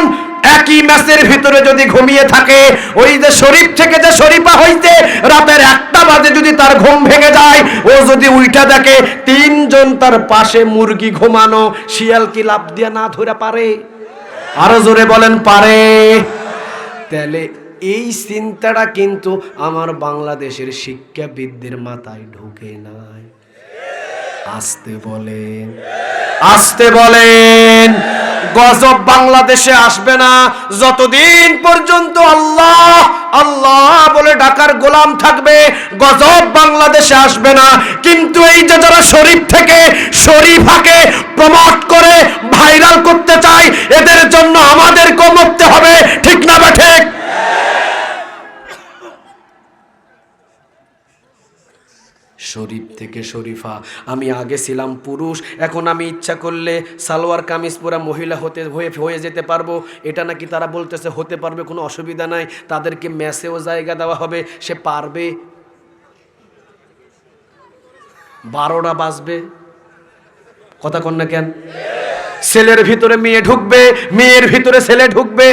একই ম্যাচের ভিতরে যদি ঘুমিয়ে থাকে, ওই যে শরীফ থেকে যে শরীফা হইতে রাতের 1টা বাজে যদি তার ঘুম ভেঙে যায়, ও যদি উইটা দেখে 3 জন তার পাশে মুরগি ঘুমানো, শিয়াল কি লাফ দিয়ে না ধরে পারে? আরো জোরে বলেন, পারে? তাহলে এই চিন্তাটা কিন্তু আমার বাংলাদেশের শিক্ষাবিদদের মাথায় ঢুকে নাই। আসতে বলেন, আসতে বলেন। গজব বাংলাদেশে আসবে না যতদিন পর্যন্ত আল্লাহ আল্লাহ বলে ডাকার গোলাম থাকবে, গজব বাংলাদেশে আসবে না। কিন্তু এই যে যারা শরীফ থেকে শরীফাকে প্রমোট করে ভাইরাল করতে চায়, এদের জন্য আমাদেরকেও মরতে হবে। ঠিক না বা ঠিক? শরীফ থেকে শরীফা, আমি আগে ছিলাম পুরুষ, এখন আমি ইচ্ছা করলে সালোয়ার কামিজ পরা মহিলা হয়ে যেতে পারবো, এটা নাকি তারা বলতেছে হতে পারবে, কোনো অসুবিধা নাই, তাদেরকে ম্যাচেও জায়গা দেওয়া হবে, সে পারবে। 12টা বাজবে, কথা কন না কেন? ছেলের ভিতরে মেয়ে ঢুকবে, মেয়ের ভিতরে ছেলে ঢুকবে।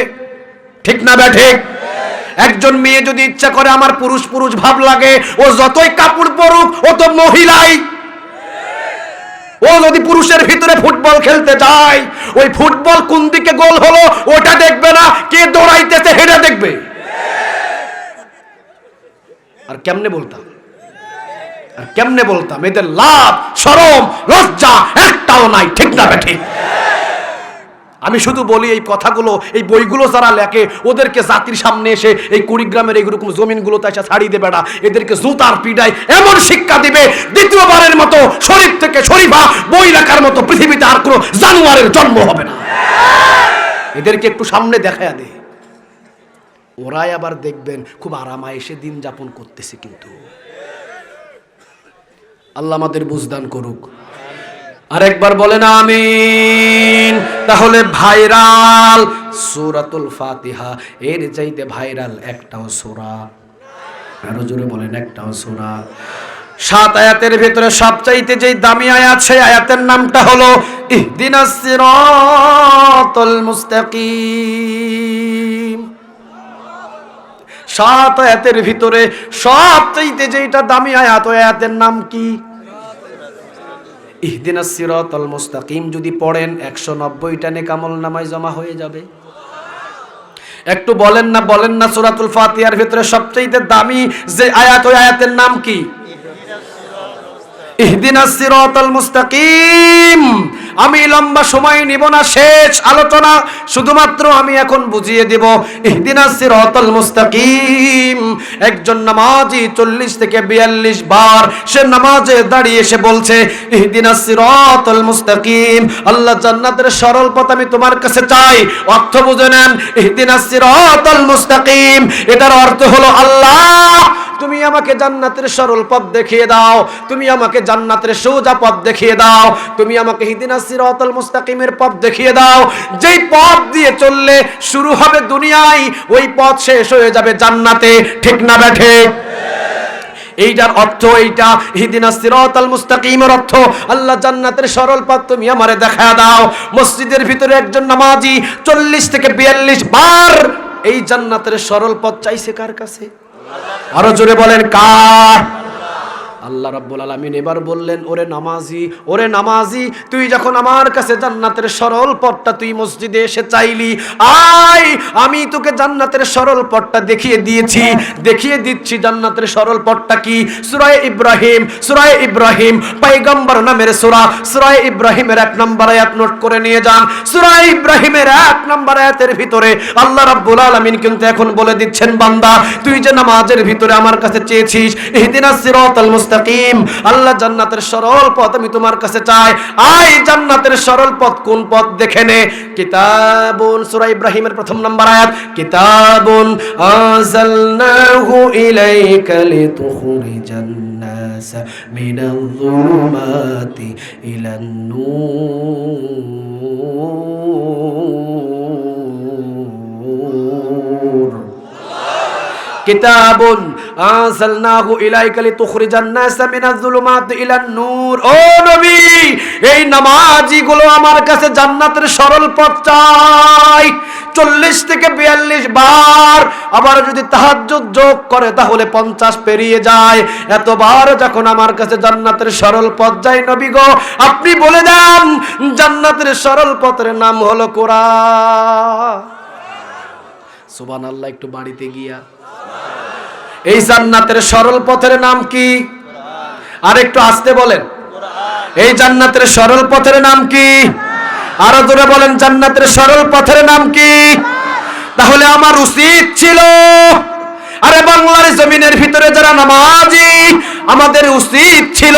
ঠিক না বা ঠিক? একজন মেয়ে যদি ইচ্ছা করে আমার পুরুষ পুরুষ ভাব লাগে, ও যতই কাপড় পরুক, ও তো মহিলাই, ও ও যদি পুরুষের ভিতরে ফুটবল খেলতে যায়, ওই ফুটবল কোন দিকে গোল হলো ওটা দেখবে না, কে দৌড়াইতেছে হেডা দেখবে। আর কেমনে বলতাম এদের লাভ শরম লজ্জা একটাও নাই, ঠিক না ঠিক? আমি শুধু বলি এই কথাগুলো, এই বইগুলো যারা লেখে ওদেরকে জাতির সামনে এসে এই কুড়িগ্রামের এইরকম জমিনগুলোতে এসে ছাড়িয়ে দেবে না, এদেরকে জুতার পিটায় এমন শিক্ষা দিবে দ্বিতীয়বারের মতো শরীফ থেকে শরীফা বই লেখার মতো পৃথিবীতে আর কোনো জানোয়ারের জন্ম হবে না। এদেরকে একটু সামনে দেখায়া দে, ওরাই আবার দেখবেন খুব আরামায়েশে দিন যাপন করতেছে। কিন্তু আল্লাহ আমাদের বুঝদান করুক। আরেকবার বলেন আমিন। তাহলে ভাইরাল সূরাতুল ফাতিহা, এর চাইতে ভাইরাল একটাও সূরা, আরো জোরে বলেন একটাও সূরা। 7 আয়াতের ভিতরে সবচাইতে যে দামি আয়াত, সেই আয়াতের নামটা হলো ইহদিনাস সিরাতাল মুস্তাকিম। 7 আয়াতের ভিতরে সবচাইতে যেটা দামি আয়াত, ওই আয়াতের নাম কি? ইহদিনাস সিরাতাল মুস্তাকিম। যদি পড়েন 190টা নেক আমলনামায় জমা হয়ে যাবে। একটু বলেন না সূরাতুল ফাতিহার ভিতরে সবচেয়ে দামি যে আয়াত, ওই আয়াতের নাম কি? ইহদিনাস সিরাতাল মুস্তাকিম। আমি লম্বা সময় নিব না, শেষ আলোচনা শুধুমাত্র আমি এখন বুঝিয়ে দেব। ইহদিনাস সিরাতাল মুস্তাকিম, একজন নামাজি 40 থেকে 42 বার সে নামাজে দাঁড়িয়ে এসে বলছে ইহদিনাস সিরাতাল মুস্তাকিম, আল্লাহ জান্নাতের সরল পথ আমি তোমার কাছে চাই। অর্থ বুঝে নেন, ইহদিনাস সিরাতাল মুস্তাকিম এটার অর্থ হলো আল্লাহ তুমি আমাকে জান্নাতের সরল পথ দেখিয়ে দাও, তুমি আমাকে জান্নাতের সোজা পথ দেখিয়ে দাও, তুমি আমাকে ইহদিনাস সিরাতাল মুস্তাকিমের পথ দেখিয়ে দাও, যেই পথ দিয়ে চললে শুরু হবে দুনিয়ায়, ওই পথ শেষ হয়ে যাবে জান্নাতে, ঠিক না বেঠে? এইটার অর্থ এইটা। ইহদিনাস সিরাতাল মুস্তাকিমের অর্থ আল্লাহ জান্নাতের সরল পথ তুমি আমারে দেখায় দাও। মসজিদের ভিতরে একজন নামাজি 40 থেকে 42 বার এই জান্নাতের সরল পথ চাইছে কার কাছে? আরো জোরে বলেন কার? আল্লাহ রাব্বুল আলামিন এবার বললেন, ওরে নামাজি তুই যখন আমার কাছে জান্নাতের সরল পথটা তুই মসজিদে এসে চাইলি, আয় আমি তোকে জান্নাতের সরল পথটা দেখিয়ে দিচ্ছি। জান্নাতের সরল পথটা কি? সূরা ইব্রাহিম পয়গম্বর নামের সূরা ইব্রাহিমের 1 নম্বর আয়াত নোট করে নিয়ে যান। সূরা ইব্রাহিমের 1 নম্বর আয়াতের ভিতরে আল্লাহ রাব্বুল আলামিন কিন্তু এখন বলে দিচ্ছেন, বান্দা তুই যে নামাজের ভিতরে আমার কাছে চেয়েছিস ইহদিনাস সিরাতাল মুস্তাকিম, আল্লাহ জান্নাতের সরল পথ আমি তোমার কাছে চাই, আয় জান্নাতের সরল পথ কোন পথ দেখে নে। কিতাবুন, সূরা ইব্রাহিমের 1 নম্বর আয়াত, কিতাবুন আনজালনাহু ইলাইকা লিতুখরিজান নাস মিনাল যুলুমাতি ইলান নূর। কিতাবুন আনজালনাহু ইলাইকা লিতুখরিজান নাস মিনাজ যুলুমাতি ইলান নূর। ও নবী, এই নামাজিগুলো আমার কাছে জান্নাতের সরল পথ চাই 40 থেকে 42 বার। আবার যদি তাহাজ্জুদ যোগ করে তাহলে 50 পেরিয়ে যায়। এতবার যখন আমার কাছে জান্নাতের সরল পথ যায়, নবী গো আপনি বলে দেন জান্নাতের সরল পথের নাম হলো কোরআন। সুবহানাল্লাহ, একটু বাড়িতে গিয়া এই জান্নাতের সরল পথের নাম কি? আর একটু আস্তে বলেন, এই জান্নাতের সরল পথের নাম কি? আরো জোরে বলেন, জান্নাতের সরল পথের নাম কি? তাহলে আমার উচিত ছিল, আরে বাংলার জমিনের ভিতরে যারা নামাজি আমাদের উচিত ছিল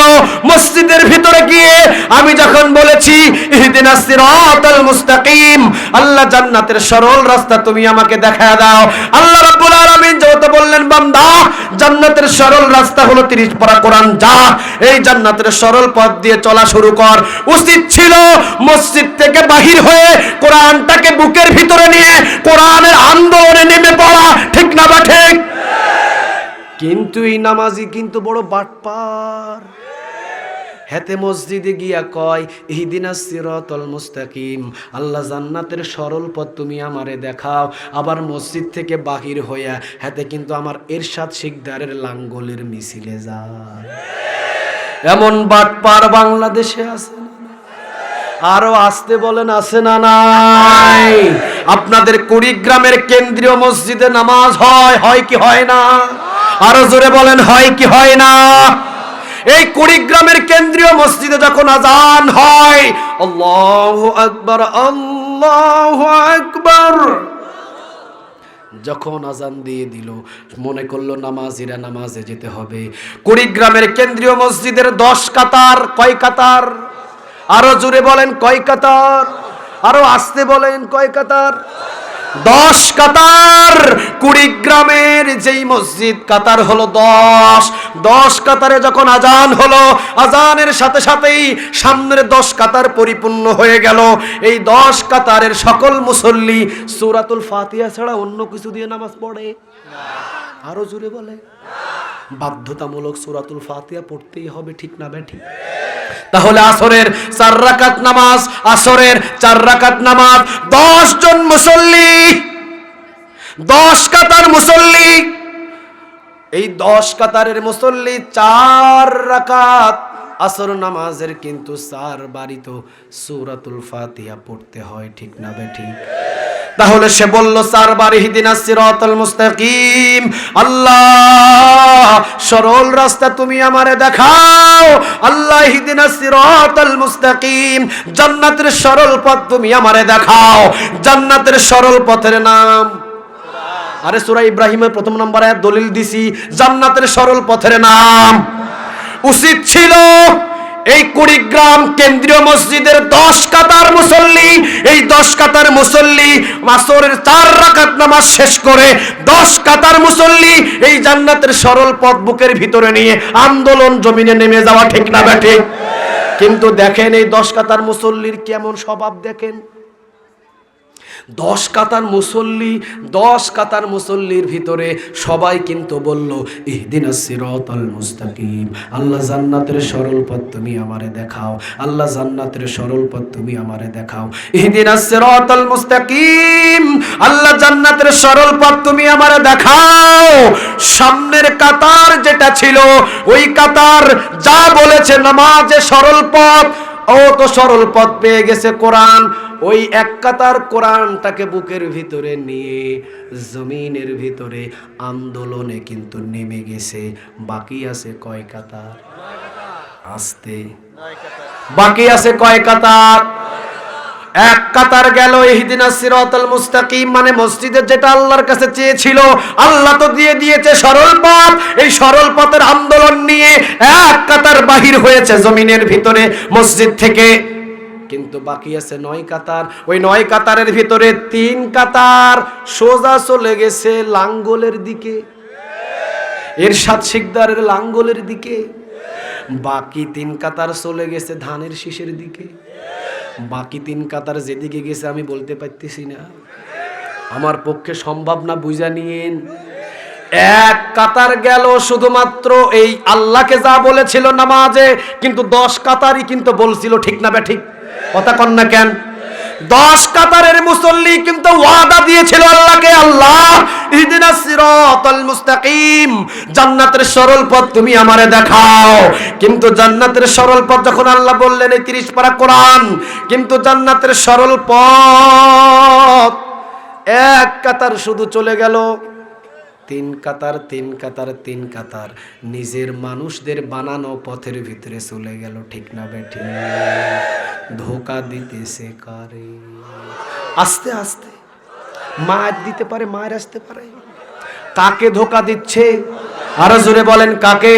মসজিদের ভিতরে গিয়ে আমি যখন বলেছি ইহদিনাস সিরাতাল মুস্তাকিম, আল্লাহ জান্নাতের সরল রাস্তা তুমি আমাকে দেখায় দাও, আল্লাহ রাব্বুল আলামিন যেহেতু বললেন বান্দা জান্নাতের সরল রাস্তা হলো 30 পারা কোরআন, যা এই জান্নাতের সরল পথ দিয়ে চলা শুরু কর। উচিত ছিল মসজিদ থেকে বাহির হয়ে কোরআনটাকে বুকের ভিতরে নিয়ে কোরআনের আন্দোলনে নেমে পড়া, ঠিক না বা ঠিক? কিন্তু এই নামাজি কিন্তু বড় বাটপার। হেতে মসজিদে গিয়া কয় ইহদিনাস সিরাতাল মুস্তাকিম, আল্লাহ জান্নাতের সরল পথ তুমি আমারে দেখাও। আবার মসজিদ থেকে বাহির হইয়া হেতে কিন্তু আমার এরশাদ শিকদারের লাঙ্গলের মিছিলে যায়। এমন বাটপার বাংলাদেশে আছে না? আরো আসতে বলেন, আছে না নাই? আপনাদের কুড়িগ্রামের কেন্দ্রীয় মসজিদে নামাজ হয় কি হয় না? আরো জোরে বলেন, হয় কি হয় না? এই কুড়িগ্রামের কেন্দ্রীয় মসজিদে যখন আজান হয়, আল্লাহু আকবার, আল্লাহু আকবার, যখন আজান দিয়ে দিল, মনে করলো নামাজিরা নামাজে যেতে হবে। কুড়িগ্রামের কেন্দ্রীয় মসজিদের 10 কাতার, কয় কাতার? আরো জোরে বলেন, কয় কাতার? আরো আসতে বলেন, কয় কাতার? 10 কাতার। কুড়িগ্রামের যেই মসজিদ কাতার হলো 10 কাতারে যখন আজান হলো, আজানের সাথে সাথেই সামনের 10 কাতার পরিপূর্ণ হয়ে গেল। এই 10 কাতারের সকল মুসল্লি সূরাতুল ফাতিহা ছাড়া অন্য কিছু দিয়ে নামাজ পড়ে না। আরো জোরে বলে, বাধ্যতামূলক সূরাতুল ফাতিহা পড়তেই হবে, ঠিক না বেঠিক? তাহলে আসরের 4 রাকাত নামাজ, আসরের 4 রাকাত নামাজ, 10 জন মুসল্লি, 10 কাতার মুসল্লি, এই 10 কাতারের মুসল্লি 4 রাকাত আসর নামাজের কিন্তু 4 বারই তো সূরাতুল ফাতিহা পড়তে হয়, ঠিক না বেঠিক? তাহলে সে বলল 4 বার ইহদিনাস সিরাতাল মুস্তাকিম, আল্লাহ সরল রাস্তা তুমি আমারে দেখাও, আল্লাহ ইহদিনাস সিরাতাল মুস্তাকিম, জান্নাতের সরল পথ তুমি আমারে দেখাও। জান্নাতের সরল পথের নাম, আরে সূরা ইব্রাহিমের 1 নম্বর আয়াত দলিল দিছি, জান্নাতের সরল পথের নাম। উচিত ছিল এই কুড়িগ্রাম কেন্দ্রীয় মসজিদের 10 কাতার মুসল্লি, এই 10 কাতার মুসল্লি আসরের 4 রাকাত নামাজ শেষ করে 10 কাতার মুসল্লি এই জান্নাতের সরল পথ বুকের ভিতরে নিয়ে আন্দোলন জমিনে নেমে যাওয়া, ঠিক না বেঠিক? কিন্তু দেখেন এই 10 কাতার মুসল্লির কেমন স্বভাব দেখেন। 10 কাতার মুসল্লি, 10 কাতার মুসল্লির ভিতরে সবাই কিন্তু বলল ইহদিনাস সিরাতাল মুস্তাকিম, আল্লাহ জান্নাতের সরল পথ তুমি আমারে দেখাও, আল্লাহ জান্নাতের সরল পথ তুমি আমারে দেখাও। ইহদিনাস সিরাতাল মুস্তাকিম, আল্লাহ জান্নাতের সরল পথ তুমি আমারে দেখাও। সামনের কাতার যেটা ছিল, ওই কাতার যা বলেছে নামাজে সরল পথ, ও তো সরল পথ পেয়ে গেছে কোরআন। ওই 1 কাতার কোরআনটাকে বুকের ভিতরে নিয়ে জমিনের ভিতরে আন্দোলনে কিন্তু নেমে গেছে। বাকি আছে কয় কাতার? আসতে, বাকি আছে কয় কাতার? 1 কাতার গেল। ইহদিনাস সিরাতাল মুস্তাকিম মানে মসজিদের যেটা আল্লাহর কাছে চেয়েছিল, আল্লাহ তো দিয়ে দিয়েছে সরল পথ। এই সরল পথের আন্দোলন নিয়ে 1 কাতার বাহির হয়েছে জমিনের ভিতরে মসজিদ থেকে, কিন্তু বাকি আছে 9 কাতার। ওই 9 কাতারের ভিতরে 3 কাতার সোজা চলে গেছে লাঙ্গলের দিকে, এরশাদ শিকদারের লাঙ্গলের দিকে। বাকি 3 কাতার চলে গেছে ধানের শীষের দিকে। বাকি 3 কাতার যেদিকে গেছে আমি বলতে পারতেছি না, আমার পক্ষে সম্ভব না, বুঝা নিয়েন। 1 কাতার গেল শুধুমাত্র এই আল্লাহকে যা বলেছিল নামাজে, কিন্তু 10 কাতারই কিন্তু বলছিল, ঠিক না বেঠিক? কথা কন না কেন? 10 কাতারের মুসল্লি কিন্তু ওয়াদা দিয়েছিল আল্লাহকে, আল্লাহ ইহদিনাস সিরাতাল মুস্তাকিম, জান্নাতের সরল পথ তুমি আমারে দেখাও। কিন্তু জান্নাতের সরল পথ যখন আল্লাহ বললেন এই 30 পারা কোরআন, কিন্তু জান্নাতের সরল পথ 1 কাতার শুধু চলে গেল। 3 কাতার, 3 কাতার, 3 কাতার নিজের মানুষদের বানানো পথের ভিতরে চলে গেল, ঠিক না বেঠিক? ধোকা দিতেছে কারে? আস্তে আস্তে মার দিতে পারে, মার আসতে পারে। কাকে ধোকা দিচ্ছে? আরো জোরে বলেন, কাকে?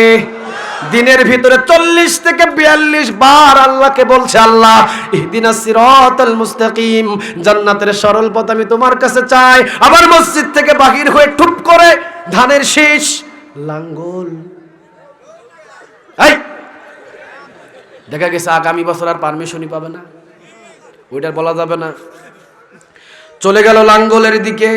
দিনের ভিতরে 40 থেকে 42 বার আল্লাহকে বলছে, আল্লাহ ইহদিনাস সিরাতাল মুস্তাকিম, জান্নাতের সরল পথ আমি তোমার কাছে চাই। আবার মসজিদ থেকে বাহির হয়ে টুপ করে ধানের শীষ, লাঙ্গল। এই দেখা গেছে আগামী বছর আর পারমিশনই পাবে না, ওইটা বলা যাবে না, চলে গেল লাঙ্গলের দিকে।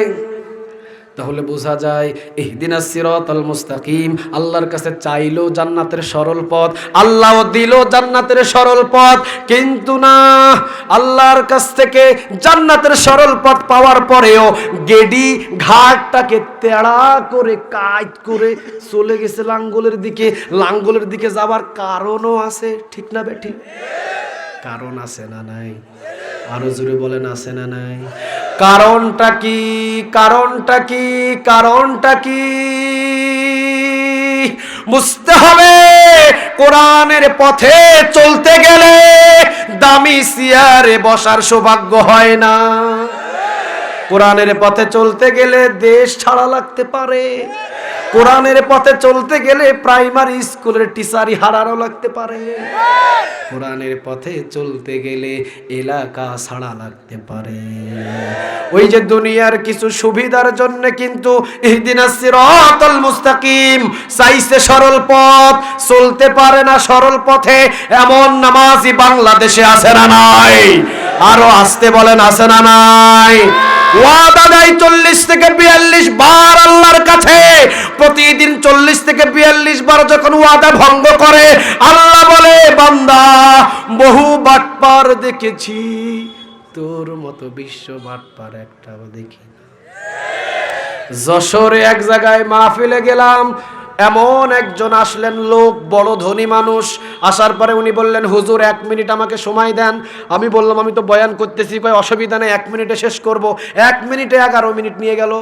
তাহলে বোঝা যায় ইহদিনাস সিরাতাল মুস্তাকিম, আল্লাহর কাছে চাইলো জান্নাতের সরল পথ, আল্লাহ দিল জান্নাতের সরল পথ। কিন্তু না, আল্লাহর কাছ থেকে জান্নাতের সরল পথ পাওয়ার পরেও গেডি ঘাটটাকে তেড়া করে কাট করে চলে গেছে লাঙ্গলের দিকে। লাঙ্গলের দিকে যাবার কারণও আছে, ঠিক না বেঠিক? কারণ আছে না নাই? আরো জোরে বলেন, আছে না নাই? কারণটা কি? কারণটা কি? কারণটা কি? বুঝতে হবে, কোরআনের পথে চলতে গেলে দামি চেয়ারে বসার সৌভাগ্য হয় না। কোরআনের পথে চলতে গেলে দেশ ছাড়া লাগতে পারে। কোরআনের পথে চলতে গেলে প্রাইমারি স্কুলের টিচারই হারানো লাগতে পারে। কোরআনের পথে চলতে গেলে এলাকা ছাড়া লাগতে পারে। ওই যে দুনিয়ার কিছু সুবিধার জন্য কিন্তু ইহদিনাস সিরাতাল মুস্তাকিম চাইছে সরল পথ, চলতে পারে না সরল পথে, এমন নামাজি বাংলাদেশে আছে না নাই? আরো আসতে বলেন, আছে না নাই? ওয়াদা দেয় 40 থেকে 42 বার আল্লাহর কাছে। প্রতিদিন 40 থেকে 42 বার যখন ওয়াদা ভঙ্গ করে, আল্লাহ বলে, বান্দা বহু বাটপার দেখেছি, তোর মতো বিশ্ব বাটপার একটাও দেখি না। যশোরে এক জায়গায় মাহফিলে গেলাম, এমন একজন আসলেন লোক, বড় ধনী মানুষ। আসার পরে উনি বললেন, হুজুর 1 মিনিট আমাকে সময় দেন। আমি বললাম, আমি তো বয়ান করতেছি। কয় অসুবিধা নেই, 1 মিনিটে শেষ করব। 1 মিনিটে 11 মিনিট নিয়ে গেল।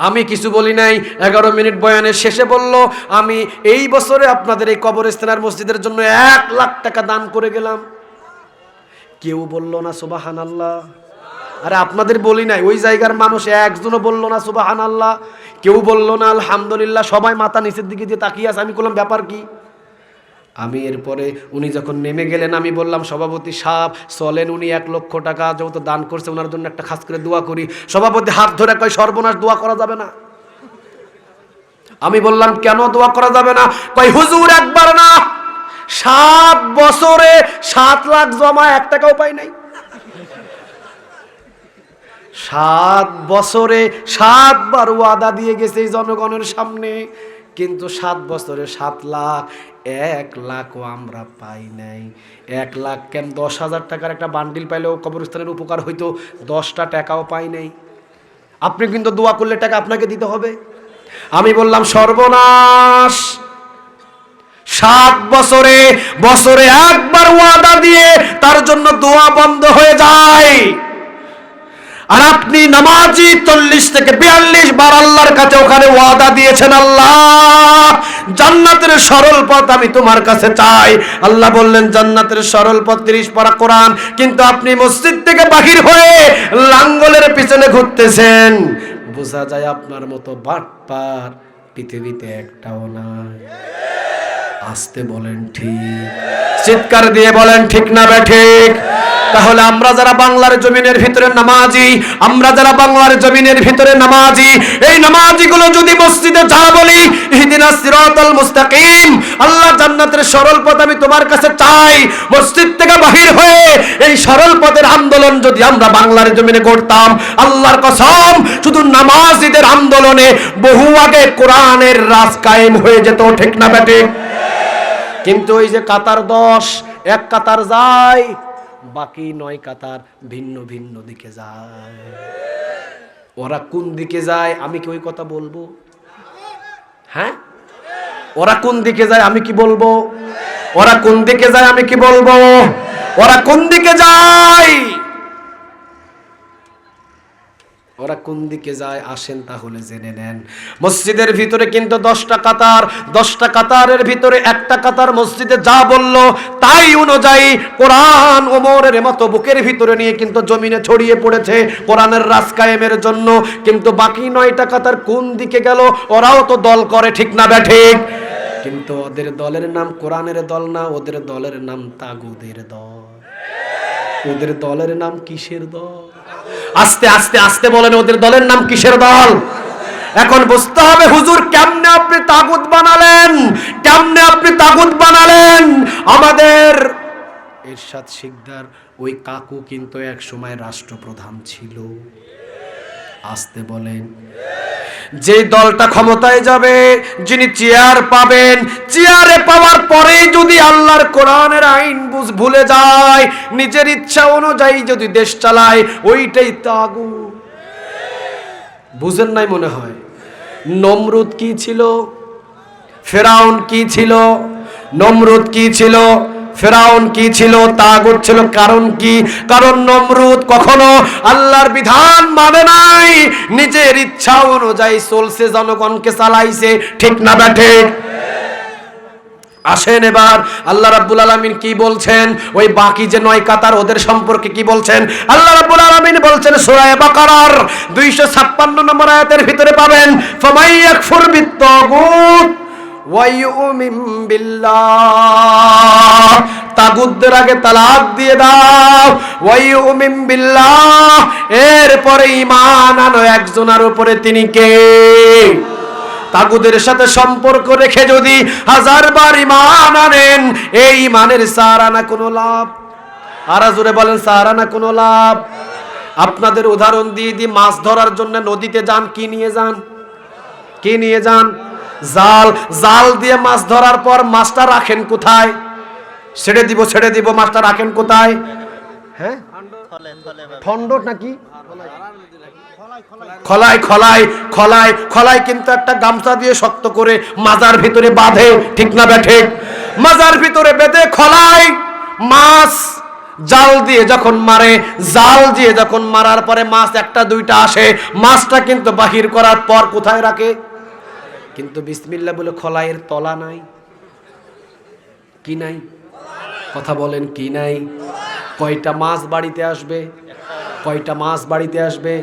আমি কিছু বলি নাই। 11 মিনিট বয়ানের শেষে বলল, আমি এই বছরে আপনাদের এই কবরস্থানের মসজিদের জন্য 1 লাখ টাকা দান করে গেলাম। কেউ বলল না সুবহানাল্লাহ। আরে আপনাদের বলি নাই, ওই জায়গার মানুষ একজনও বলল না সুবহানাল্লাহ, কেউ বলল না আলহামদুলিল্লাহ। সবাই মাথা নিচের দিকে দিয়ে তাকিয়ে আছে। আমি বললাম, ব্যাপার কি? আমি এরপরে উনি যখন নেমে গেলেন, আমি বললাম, সভাপতি সাহেব চলেন, উনি 1 লক্ষ টাকা যেহেতু দান করছে, ওনার জন্য একটা খাস করে দোয়া করি। সভাপতি হাত ধরে কয়, সর্বনাশ, দোয়া করা যাবে না। আমি বললাম, কেন দোয়া করা যাবে না? কয়, হুজুর একবার না, 7 বছরে 7 লাখ জমা 1 টাকাও পাই নাই। 7 বছরে 7 বার ওয়াদা দিয়ে গেছে এই জনগণের সামনে, কিন্তু 7 বছরে 7 লাখ, 1 লাখও আমরা পাই নাই। 1 লাখ কেন, 10,000 টাকার একটা বান্ডিল পাইলেও কবরস্থানের উপকার হইতো, 10টা টাকাও পাই নাই। আপনি কিন্তু দোয়া করলে টাকা আপনাকে দিতে হবে। আমি বললাম, সর্বনাশ, 7 বছরে বছরে 1 বার ওয়াদা দিয়ে তার জন্য দোয়া বন্ধ হয়ে যায়। আর আপনি নামাজি 40 থেকে 42 বার আল্লাহর কাছে ওখানে ওয়াদা দিয়েছেন, আল্লাহ জান্নাতের সরল পথ আমি তোমার কাছে চাই। আল্লাহ বললেন, জান্নাতের সরল পথ 30 পারা কোরআন, কিন্তু আপনি মসজিদ থেকে বাহির হয়ে লাঙ্গলের পিছনে ঘুরতেছেন। বোঝা যায় আপনার মতো বাটপার পৃথিবীতে একটাও নাই। আসতে বলেন ঠিক, চিৎকার দিয়ে বলেন ঠিক না বেঠিক? তাহলে আমরা যারা বাংলার জমিনের ভিতরে নামাজি, আমরা যারা বাংলার জমিনের ভিতরে নামাজি, এই নামাজিগুলো যদি মসজিদে যা বলি, ইহদিনাস সিরাতাল মুস্তাকিম, আল্লাহ জান্নাতের সরল পথ আমি তোমার কাছে চাই, মসজিদ থেকে বাহির হয়ে এই সরল পথের আন্দোলন যদি আমরা বাংলার জমিনে করতাম, আল্লাহর কসম শুধু নামাজিদের আন্দোলনে বহু আগে কোরআনের রাজ কায়েম হয়ে যেত, ঠিক না বেঠিক? কিন্তু ওই যে কাতার 10, 1 কাতার যায়, বাকি 9 কাতার ভিন্ন ভিন্ন দিকে যায়। ওরা কোন দিকে যায় আমি কি ওই কথা বলবো? হ্যাঁ, ওরা কোন দিকে যায় আমি কি বলবো? ওরা কোন দিকে যায় আমি কি বলবো? ওরা কোন দিকে যায়, ওরা কোন দিকে যায় আসেন তাহলে জেনে নেন। মসজিদের ভিতরে কিন্তু 10টা কাতার, 10টা কাতারের ভিতরে একটা কাতার মসজিদে যা বলল তাই অনুযায়ী কোরআন ওমরের মতো বুকের ভিতরে নিয়ে কিন্তু জমিনে ছড়িয়ে পড়েছে কোরআনের রাজ কায়েমের জন্য। কিন্তু বাকি 9টা কাতার কোন দিকে গেল? ওরাও তো দল করে, ঠিক না বেঠিক? কিন্তু ওদের দলের নাম কোরআনের দল না, ওদের দলের নাম তাগুদের দল। ওদের দলের নাম কিসের দল? আস্তে আস্তে আস্তে বলেন, ওদের দলের নাম কিসের দল? এখন বুঝতে হবে, হুজুর কেমনে আপনি তাগুত বানালেন, কেমনে আপনি তাগুত বানালেন? আমাদের ইরশাদ শিকদার ওই কাকু কিন্তু এক সময় রাষ্ট্রপ্রধান ছিল। আসতে বলেন, যে দলটা ক্ষমতায় যাবে, যিনি চেয়ার পাবেন, চেয়ারে পাওয়ার পরে যদি আল্লাহর কোরআনের আইন ভুলে যায়, নিজের ইচ্ছা অনুযায়ী যদি দেশ চালায়, ওইটাই তাগুত। বুঝেন নাই মনে হয়? নমরুদ কি ছিল? ফেরাউন কি ছিল? নমরুদ কি ছিল? ফেরাউন কি ছিল? তাগুত ছিল। কারণ কি? কারণ নমরুদ কখনো আল্লাহর বিধান মানে নাই, নিজের ইচ্ছা অনুযায়ী চলছে, জনগণকে চালাইছে। ঠিক না বেঠে? আসেন এবার আল্লাহ রাব্বুল আলামিন কি বলছেন, ওই বাকি যে 9 কাতার ওদের সম্পর্কে কি বলছেন? আল্লাহ রাব্বুল আলামিন বলছেন সূরা বাকারার 256 নম্বর আয়াতের ভিতরে পাবেন, ফামাই ইয়াকফুর বিত্তাগুত ওয়া ইউমিন বিল্লাহ, তাগুতদের আগে তালাক দিয়ে দাও, ওয়া ইউমিন বিল্লাহ, এরপরে ঈমান আনো একজনের উপরে, তিনি কে? তাগুদের সাথে সম্পর্ক রেখে যদি 1000 বার ঈমান আনেন, এই ঈমানের সারানা কোনো লাভ? আর জোরে বলেন সারানা কোনো লাভ? আপনাদের উদাহরণ দিয়ে দিই, মাছ ধরার জন্য নদীতে যান, কি নিয়ে যান? কি নিয়ে যান? জাল। জাল দিয়ে মাছ ধরার পর মাছটা রাখেন কোথায়? ছেড়ে দিব, মাছটা রাখেন কোথায়? হ্যাঁ, ঠন্ড নাকি খলাই? খলাই কিন্তু একটা গামছা দিয়ে শক্ত করে মাজার ভিতরে বাঁধে। ঠিক না বেঠে? মাজার ভিতরে বেঁধে খলাই মাছ জাল দিয়ে যখন মারে, জাল দিয়ে যখন মারার পরে মাছ একটা দুইটা আসে, মাছটা কিন্তু বাহির করার পর কোথায় রাখে? কিন্তু বিসমিল্লাহ বলে খলাইয়ের তলা নাই। কি নাই? কথা বলেন, কি নাই? কয়টা মাছ বাড়িতে আসবে? কয়টা মাছ বাড়িতে আসবে?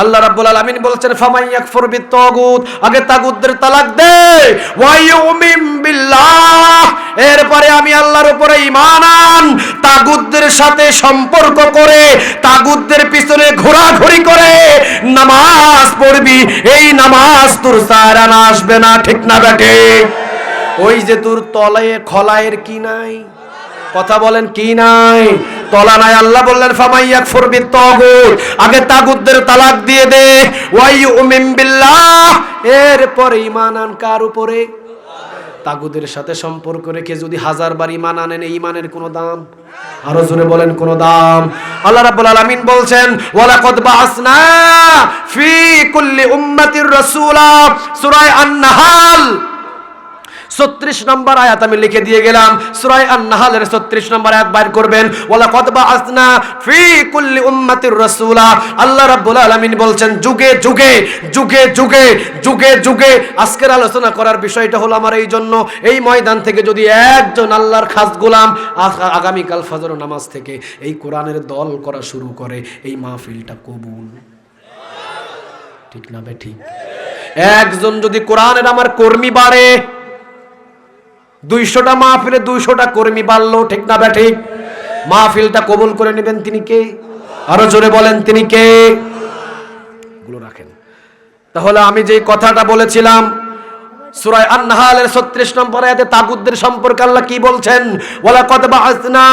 আল্লাহ রাব্বুল আলামিন বলছেন ফামাই ইয়াকফুর বিত্তাগুত, আগে তাগুতদের তালাক দে, ওয়া ইউমিন বিল্লাহ, এরপরে আমি আল্লাহর উপরে ঈমান আন। তাগুতদের সাথে সম্পর্ক করে, তাগুতদের পিছনে ঘোরাঘুরি করে নামাজ পড়বি, এই নামাজ তোর সারানা আসবে না। ঠিক না বেটে? ওই যে তোর তলায় খলায়ের কি নাই? কথা বলেন, কি নাই? তলা নাই। আল্লাহ বললেন ফামাই ইয়াকফুর বিত্তাগুত, আগে তাগুতদের তালাক দিয়ে দে, ওয়া ইউমিন বিল্লাহ, এরপরে ঈমান আন কার উপরে? তাগুতের সাথে সম্পর্ক রেখে যদি 1000 বার ঈমান আনেন, এই ঈমানের কোনো দাম? আরো জোরে বলেন, কোনো দাম? আল্লাহ রাব্বুল আলামিন বলছেন ওয়ালাকাদ বাআসনা ফি কুল্লি উম্মাতির রাসূলা, সূরা আন-নাহাল 36 নম্বর আয়াত আমি লিখে দিয়ে গেলাম। সূরা আন-নাহালের 36 নম্বর আয়াত বাইর করবেন, ওয়ালাকাদ বাআসনা ফি কুল্লি উম্মাতির রাসূলা। আল্লাহ রাব্বুল আলামিন বলছেন যুগে যুগে যুগে যুগে যুগে যুগে। আজকের আলোচনা করার বিষয়টা হলো আমার এই জন্য, এই ময়দান থেকে যদি একজন আল্লাহর খাস গোলাম আগামীকাল ফজর নামাজ থেকে এই কোরআনের দল করা শুরু করে, এই মাহফিলটা কবুল। ঠিক না বে ঠিক? একজন যদি কোরআনের আমার কর্মী বাড়ে, 200টা মাহফিলে 200টা কর্মী বাড়লো। ঠিক না বে ঠিক? মাহফিলটা কবুল করে নেবেন তিনি কে? আরো জোরে বলেন, তিনি কে? গুলো রাখেন। তাহলে আমি যে কথাটা বলেছিলাম সূরা আন-নাহালের 36 নম্বর আয়াতে তাগুতদের সম্পর্কে আল্লাহ কি বলছেন? ওয়ালাকাদ বাআসনা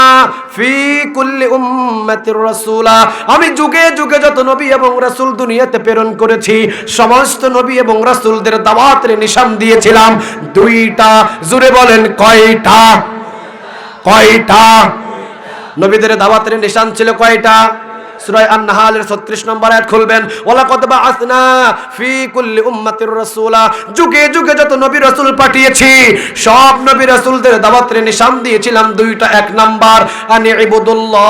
ফি কুল্লি উম্মাতির রাসূলা, আমি যুগে যুগে যত নবী এবং রাসূল দুনিয়াতে প্রেরণ করেছি, সমস্ত নবী এবং রাসূলদের দাওয়াতের নিশান দিয়েছিলাম 2টা। জোরে বলেন, কয়টা? কয়টা? নবীদের দাওয়াতের নিশান ছিল কয়টা? সূরা আন-নাহালের 36 নম্বর আয়াত খুলবেন, ওয়ালাকাদ বাআসনা ফি কুল্লি উম্মাতির রাসূলা, যুগে যুগে যত নবী রাসূল পাঠিয়েছি, সব নবী রাসূলদের দাওয়াতের নিশান দিয়েছিলাম 2টা। 1 নাম্বার আনি ইবুদুল্লাহ,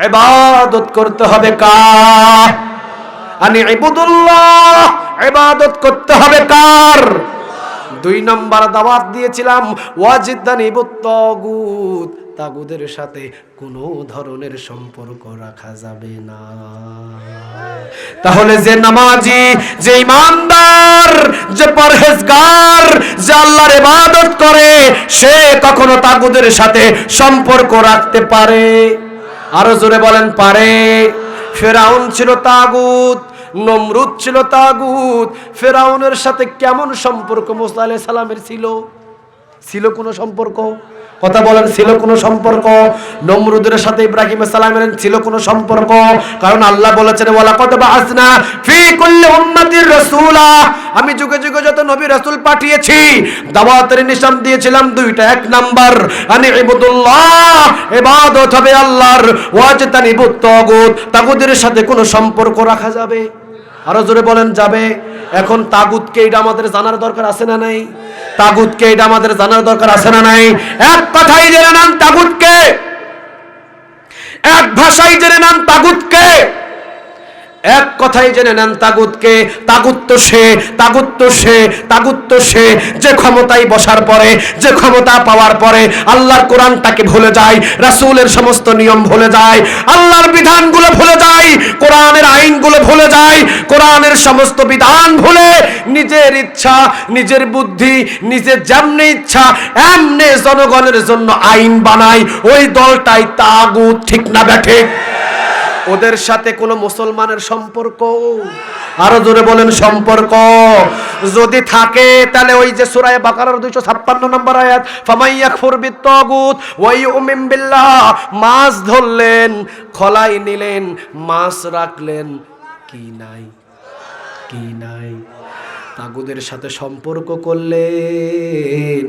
ইবাদত করতে হবে কার? আনি ইবুদুল্লাহ, ইবাদত করতে হবে কার? 2 নাম্বার দাওয়াত দিয়েছিলাম ওয়াজিদানিবুত তাগুত, তাগুদের সাথে কোনো ধরনের সম্পর্ক রাখা যাবে না। তাহলে যে নামাজি, যে ইমানদার, যে পরহেজগার, যে আল্লাহর ইবাদত করে, সে কখনো তাগুদের সাথে সম্পর্ক রাখতে পারে? আরো জোরে বলেন, পারে? ফেরাউন ছিল তাগুত, নমরুদ ছিল তাগুত। ফেরাউনের সাথে কেমন সম্পর্ক মুসা আলাইহিস সালামের ছিল? ছিল কোনো সম্পর্ক? কথা বলেন, ছিল কোনো সম্পর্ক? নমরুদের সাথে ইব্রাহিম আলাইহিস সালামের ছিল কোনো সম্পর্ক? কারণ আল্লাহ বলেছেন ওয়ালাকাদ বাআসনা ফি কুল্লি উম্মাতির রাসূলা, আমি যুগে যুগে যত নবী রাসূল পাঠিয়েছি, দাওয়াতের নিশান দিয়েছিলাম 2টা। 1 নাম্বার আনি ইবুদুল্লাহ, ইবাদত হবে আল্লাহর, ওয়াজতানিবুত তাগুত, তাগুতের সাথে কোনো সম্পর্ক রাখা যাবে? আরো জোরে বলেন যাবে। এখন তাগুতকে এটা আমাদের জানার দরকার আছে না নাই? তাগুতকে এটা আমাদের জানার দরকার আছে না নাই? এক কথাই জেনে নেন তাগুতকে, এক ভাষায় জেনে নেন তাগুতকে, এক কথাই জেনে নেন তাগুতকে। তাগুত তো সে, তাগুত তো সে, তাগুত তো সে যে ক্ষমতায় বসার পরে, যে ক্ষমতা পাওয়ার পরে আল্লাহর কোরআনটাকে ভুলে যায়, রাসূলের সমস্ত নিয়ম ভুলে যায়, আল্লাহর বিধানগুলো ভুলে যায়, কোরআনের আইনগুলো ভুলে যায়, কোরআনের সমস্ত বিধান ভুলে নিজের ইচ্ছা, নিজের বুদ্ধি, নিজের যেমনি ইচ্ছা এমনি জনগণের জন্য আইন বানায়, ওই দলটাই তাগুত। ঠিক না বেঠে? ওদের সাথে কোনো মুসলমানের সম্পর্ক, আরো জোরে বলেন সম্পর্ক যদি থাকে, তাহলে ওই যে সূরা বাকারার 256 নম্বর আয়াত, ফামাইয়াকফুর বিত্তাগুত ওয়া ইউমিন বিল্লাহ, মাছ ধরলেন, খলাই নিলেন, মাছ রাখলেন, কি নাই কি নাই, তাগুদের সাথে সম্পর্ক করলেন,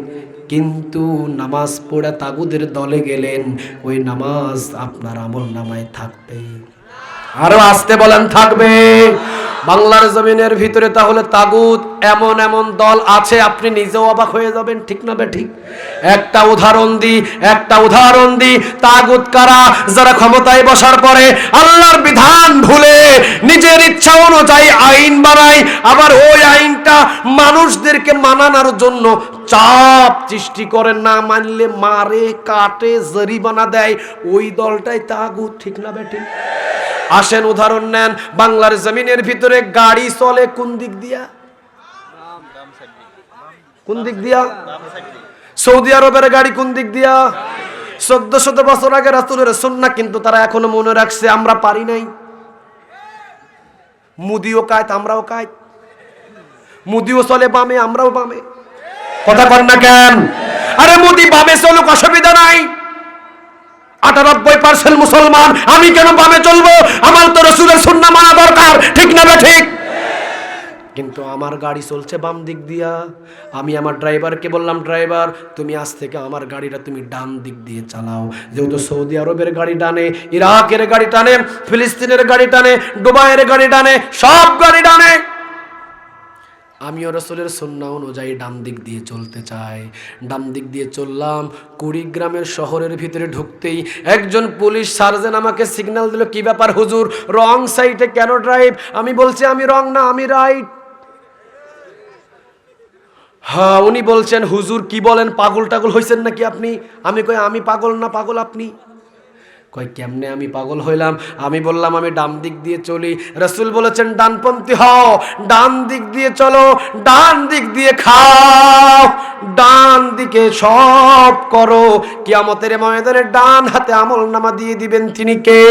কিন্তু নামাজ পড়ে তাগুদের দলে গেলেন, ওই নামাজ আপনার আমলনামায় থাকবে। আরো আসতে বলেন থাকবে। বাংলার জমিনের ভিতরে তাহলে তাগুত এমন এমন দল আছে, আপনি নিজেও অবাক হয়ে যাবেন। ঠিক না ঠিক? একটা উদাহরণ দি তাগুত কারা? যারা ক্ষমতায় বসার পরে আল্লাহর বিধান ভুলে নিজের ইচ্ছা অনুযায়ী আইন বানায়, আবার ওই আইনটা মানুষদেরকে মানানোর জন্য চাপ সৃষ্টি করে, না মানলে মারে, কাটে, জরিমানা দেয়, ওই দলটাই তাগুত। ঠিক না বেঠিক? আসেন উদাহরণ নেন, বাংলার জমিনের ভিতরে গাড়ি চলে কোন দিক দিয়া? কোন দিক দিয়া? সৌদি আরবের গাড়ি কোন দিক দিয়া? 1400 বছর আগে রাসূলের সুন্নাহ, কিন্তু তারা এখনো মনে রাখছে, আমরা পারি নাই। মুদিও কায়ত, আমরাও কায়ত, মুদিও চলে বামে, আমরাও বামে। কথা কন না কেন? আরে মুদি বামে চলুক, অসুবিধা নাই, 98% মুসলমান, আমি কেন বামে চলবো? আমার তো রাসূলের সুন্নাহ মানা দরকার। ঠিক না ঠিক? কিন্তু আমার গাড়ি চলছে বাম দিক দিয়া, আমি আমার ড্রাইভারকে বললাম, ড্রাইভার তুমি আজ থেকে আমার গাড়িটা তুমি ডান দিক দিয়ে চালাও। যেহেতু সৌদি আরবের গাড়ি টানে, ইরাকের গাড়ি টানে, ফিলিস্তিনের গাড়ি টানে, দুবাইয়ের গাড়ি টানে, সব গাড়ি টানে, আমিও রাসূলের সুন্নাহ অনুযায়ী ডান দিক দিয়ে চলতে চাই। ডান দিক দিয়ে চললাম, কুড়িগ্রামের শহরের ভিতরে ঢুকতেই একজন পুলিশ সার্জেন্ট আমাকে সিগন্যাল দিল, কি ব্যাপার হুজুর, রং সাইডে কেন ড্রাইভ? আমি বলছি আমি রং না, আমি রাইট। হ্যাঁ, উনি বলছেন, হুজুর কি বলেন, পাগল টাগল হয়েছেন নাকি আপনি? আমি কই আমি পাগল না, পাগল আপনি। কই কেমনে আমি পাগল হইলাম? আমি বললাম আমি ডান দিক দিয়ে চলি, রাসূল বলেছেন ডানপন্থী হও, ডান দিক দিয়ে চলো, ডান দিক দিয়ে খাও, ডান দিকে সব করো, কিয়ামতের ময়দানে ডান হাতে আমলনামা দিয়ে দিবেন তিনি কে?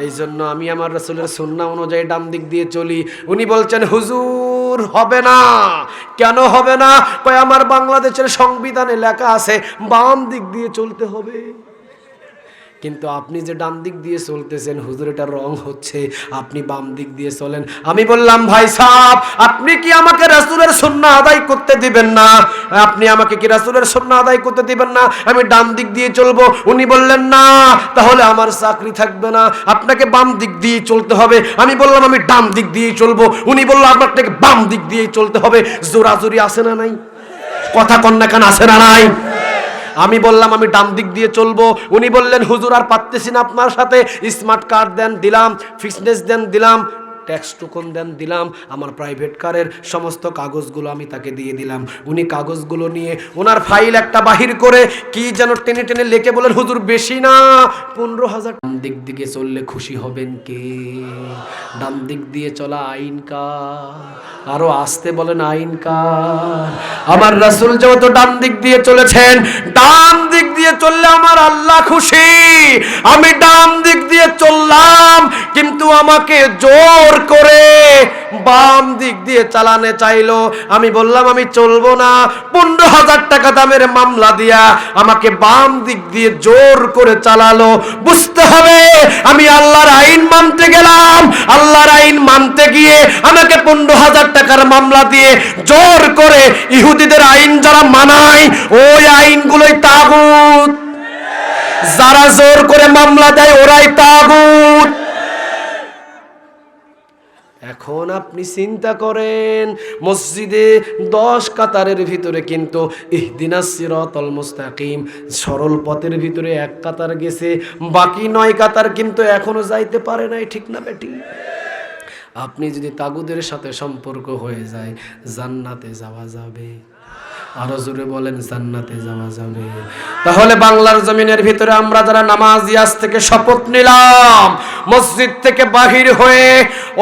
এই জন্য আমি আমার রাসূলের সুন্নাহ অনুযায়ী ডান দিক দিয়ে চলি। উনি বলছেন হুজুর হবে না। কেন হবে না? কয় আমার বাংলাদেশের সংবিধানে লেখা আছে বাম দিক দিয়ে চলতে হবে। কিন্তু আপনি যে ডান দিক দিয়ে চলতেছেন হুজুর, এটা রং হচ্ছে, আপনি বাম দিক দিয়ে চলেন। আমি বললাম ভাই সাহেব, আপনি কি আমাকে রাসূলের সুন্নাহ আদায় করতে দিবেন না? আপনি আমাকে কি রাসূলের সুন্নাহ আদায় করতে দিবেন না? আমি ডান দিক দিয়ে চলবো। উনি বললেন না, তাহলে আমার চাকরি থাকবে না, আপনাকে বাম দিক দিয়ে চলতে হবে। আমি বললাম আমি ডান দিক দিয়ে চলবো। উনি বলল আপনাকে বাম দিক দিয়ে চলতে হবে। জোরাজুরি আছে না নাই? কথা কন না কেন, আছে না নাই? আমি বললাম আমি ডান দিক দিয়ে চলবো। উনি বললেন হুজুর আর পারতেছি না আপনার সাথে, স্মার্ট কার্ড দেন, দিলাম, ফিটনেস দেন, দিলাম, ট্যাক্স টোকন দেন, দিলাম, আমার প্রাইভেট কারের সমস্ত কাগজগুলো আমি তাকে দিয়ে দিলাম। উনি কাগজগুলো নিয়ে ওনার ফাইল একটা বাহির করে কি যেন টেনে টেনে লিখে বলেন হুজুর বেশি না 15,000। ডান দিক দিকে চললে খুশি হবেন কে? ডান দিক দিয়ে চলা আইন কার? আরো আসতে বলেন আইন কার? আমার রাসূল যেহেতু ডান দিক দিয়ে চলেছেন, ডান দিক দিয়ে চললে আমার আল্লাহ খুশি। আমি ডান দিক দিয়ে চললাম, কিন্তু আমাকে জোর করে বাম দিক দিয়ে চালাতে চাইলো। আমি বললাম আমি চলবো না। 15,000 টাকা দামের মামলা দিয়া আমাকে বাম দিক দিয়ে জোর করে চালালো। বুঝতে হবে আমি আল্লাহর আইন মানতে গেলাম, আল্লাহর আইন মানতে গিয়ে আমাকে 15,000 টাকার মামলা দিয়ে জোর করে ইহুদিদের আইন যারা মানায়, ওই আইনগুলোই তাগুত। যারা জোর করে মামলা দেয় ওরাই তাগুত। এখন আপনি চিন্তা করেন, মসজিদে 10 কাতারের ভিতরে কিন্তু ইহদিনাস সিরাতাল মুস্তাকিম সরল পথের ভিতরে 1 কাতার গেছে, বাকি 9 কাতার কিন্তু এখনো যাইতে পারে নাই, ঠিক না বেটি? আপনি যদি তাগুদের সাথে সম্পর্ক হয়ে যায়, জান্নাতে যাওয়া যাবে? আরো জোরে বলেন, জান্নাতে যাওয়া যাবে? তাহলে বাংলার জমিনের ভিতরে আমরা যারা নামাজি, আজ থেকে শপথ নিলাম, মসজিদ থেকে বাহির হয়ে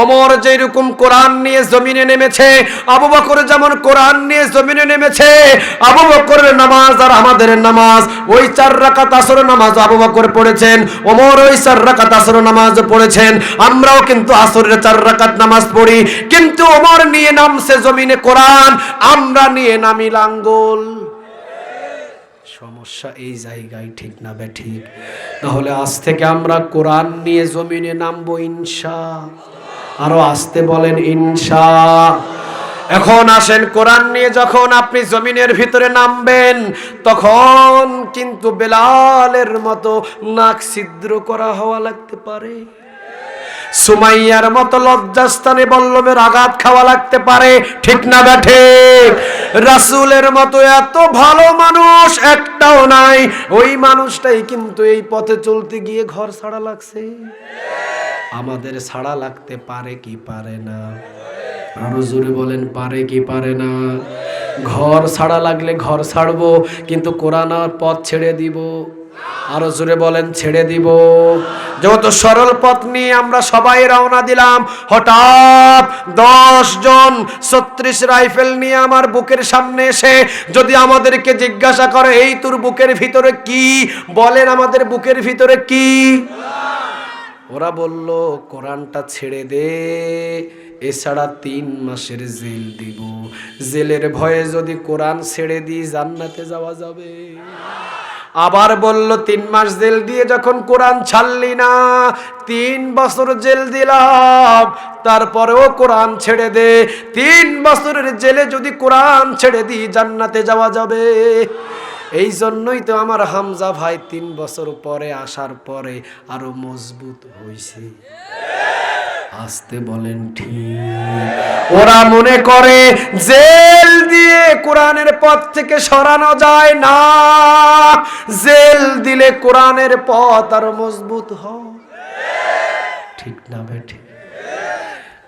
ওমর যেরকম কোরআন নিয়ে জমিনে নেমেছে, আবু বকর যেমন কোরআন নিয়ে জমিনে নেমেছে, আবু বকরের নামাজ আর আমাদের নামাজ, ওই 4 রাকাত আসর নামাজ আবু বকর পড়েছেন, ওমর ওই 4 রাকাত আসর নামাজ পড়েছেন, আমরাও কিন্তু আসরের 4 রাকাত নামাজ পড়ি, কিন্তু ওমর নিয়ে নামছে জমিনে কোরআন, আমরা নিয়ে নামি লাঙ্গল। সমস্যা এই জায়গায়, ঠিক না বেঠিক? তাহলে আজ থেকে আমরা কোরআন নিয়ে জমিনে নামবো ইনশাআল্লাহ। আরো আসতে বলেন ইনশাআল্লাহ। এখন আসেন, কোরআন নিয়ে যখন আপনি জমিনের ভিতরে নামবেন, তখন কিন্তু বেলালের মতো নাক ছিদ্র করা হওয়া লাগতে পারে, সুমাইয়ার মতো লজ্জাস্থানে বল্লমের আঘাত খাওয়া লাগতে পারে, ঠিক না বেঠিক? রাসূলের মতো এত ভালো মানুষ একটাও নাই, ওই মানুষটাই কিন্তু এই পথে চলতে গিয়ে ঘর ছাড়া লাগছে। আমাদের ছাড়া লাগতে পারে কি পারে না? আরো জোরে বলেন, পারে কি পারে না? ঘর ছাড়া লাগলে ঘর ছাড়বো, কিন্তু কোরআন আর পথ ছেড়ে দিব। আরো জোরে বলেন, ছেড়ে দিব। যত সরল পথ নিয়ে আমরা সবাই রওনা দিলাম, হঠাৎ 10 জন 36 রাইফেল নিয়ে আমার বুকের সামনে এসে যদি আমাদেরকে জিজ্ঞাসা করে, এই তোর বুকের ভিতরে কি? বলেন, আমাদের বুকের ভিতরে কি? ওরা বলল, কোরআনটা ছেড়ে দে, এছাড়া 3 মাসের জেল দিব। জেলের ভয়ে যদি কোরআন ছেড়ে দিই, জান্নাতে যাওয়া যাবে? আবার বলল, 3 মাস জেল দিয়ে যখন কোরআন ছাড়লি না, 3 বছর জেল দিলাম, তারপরেও কোরআন ছেড়ে দে। 3 বছরের জেলে যদি কোরআন ছেড়ে দিই, জান্নাতে যাওয়া যাবে। এই জন্যই তো আমার হামজা ভাই 3 বছর পরে আসার পরে আরো মজবুত হয়েছে। আসতে বলেন ঠিক? ওরা মনে করে জেল দিয়ে কোরআনের পথ থেকে সরানো যায় না, জেল দিলে কোরআনের পথ আরো মজবুত হয়, ঠিক না বেঠিক?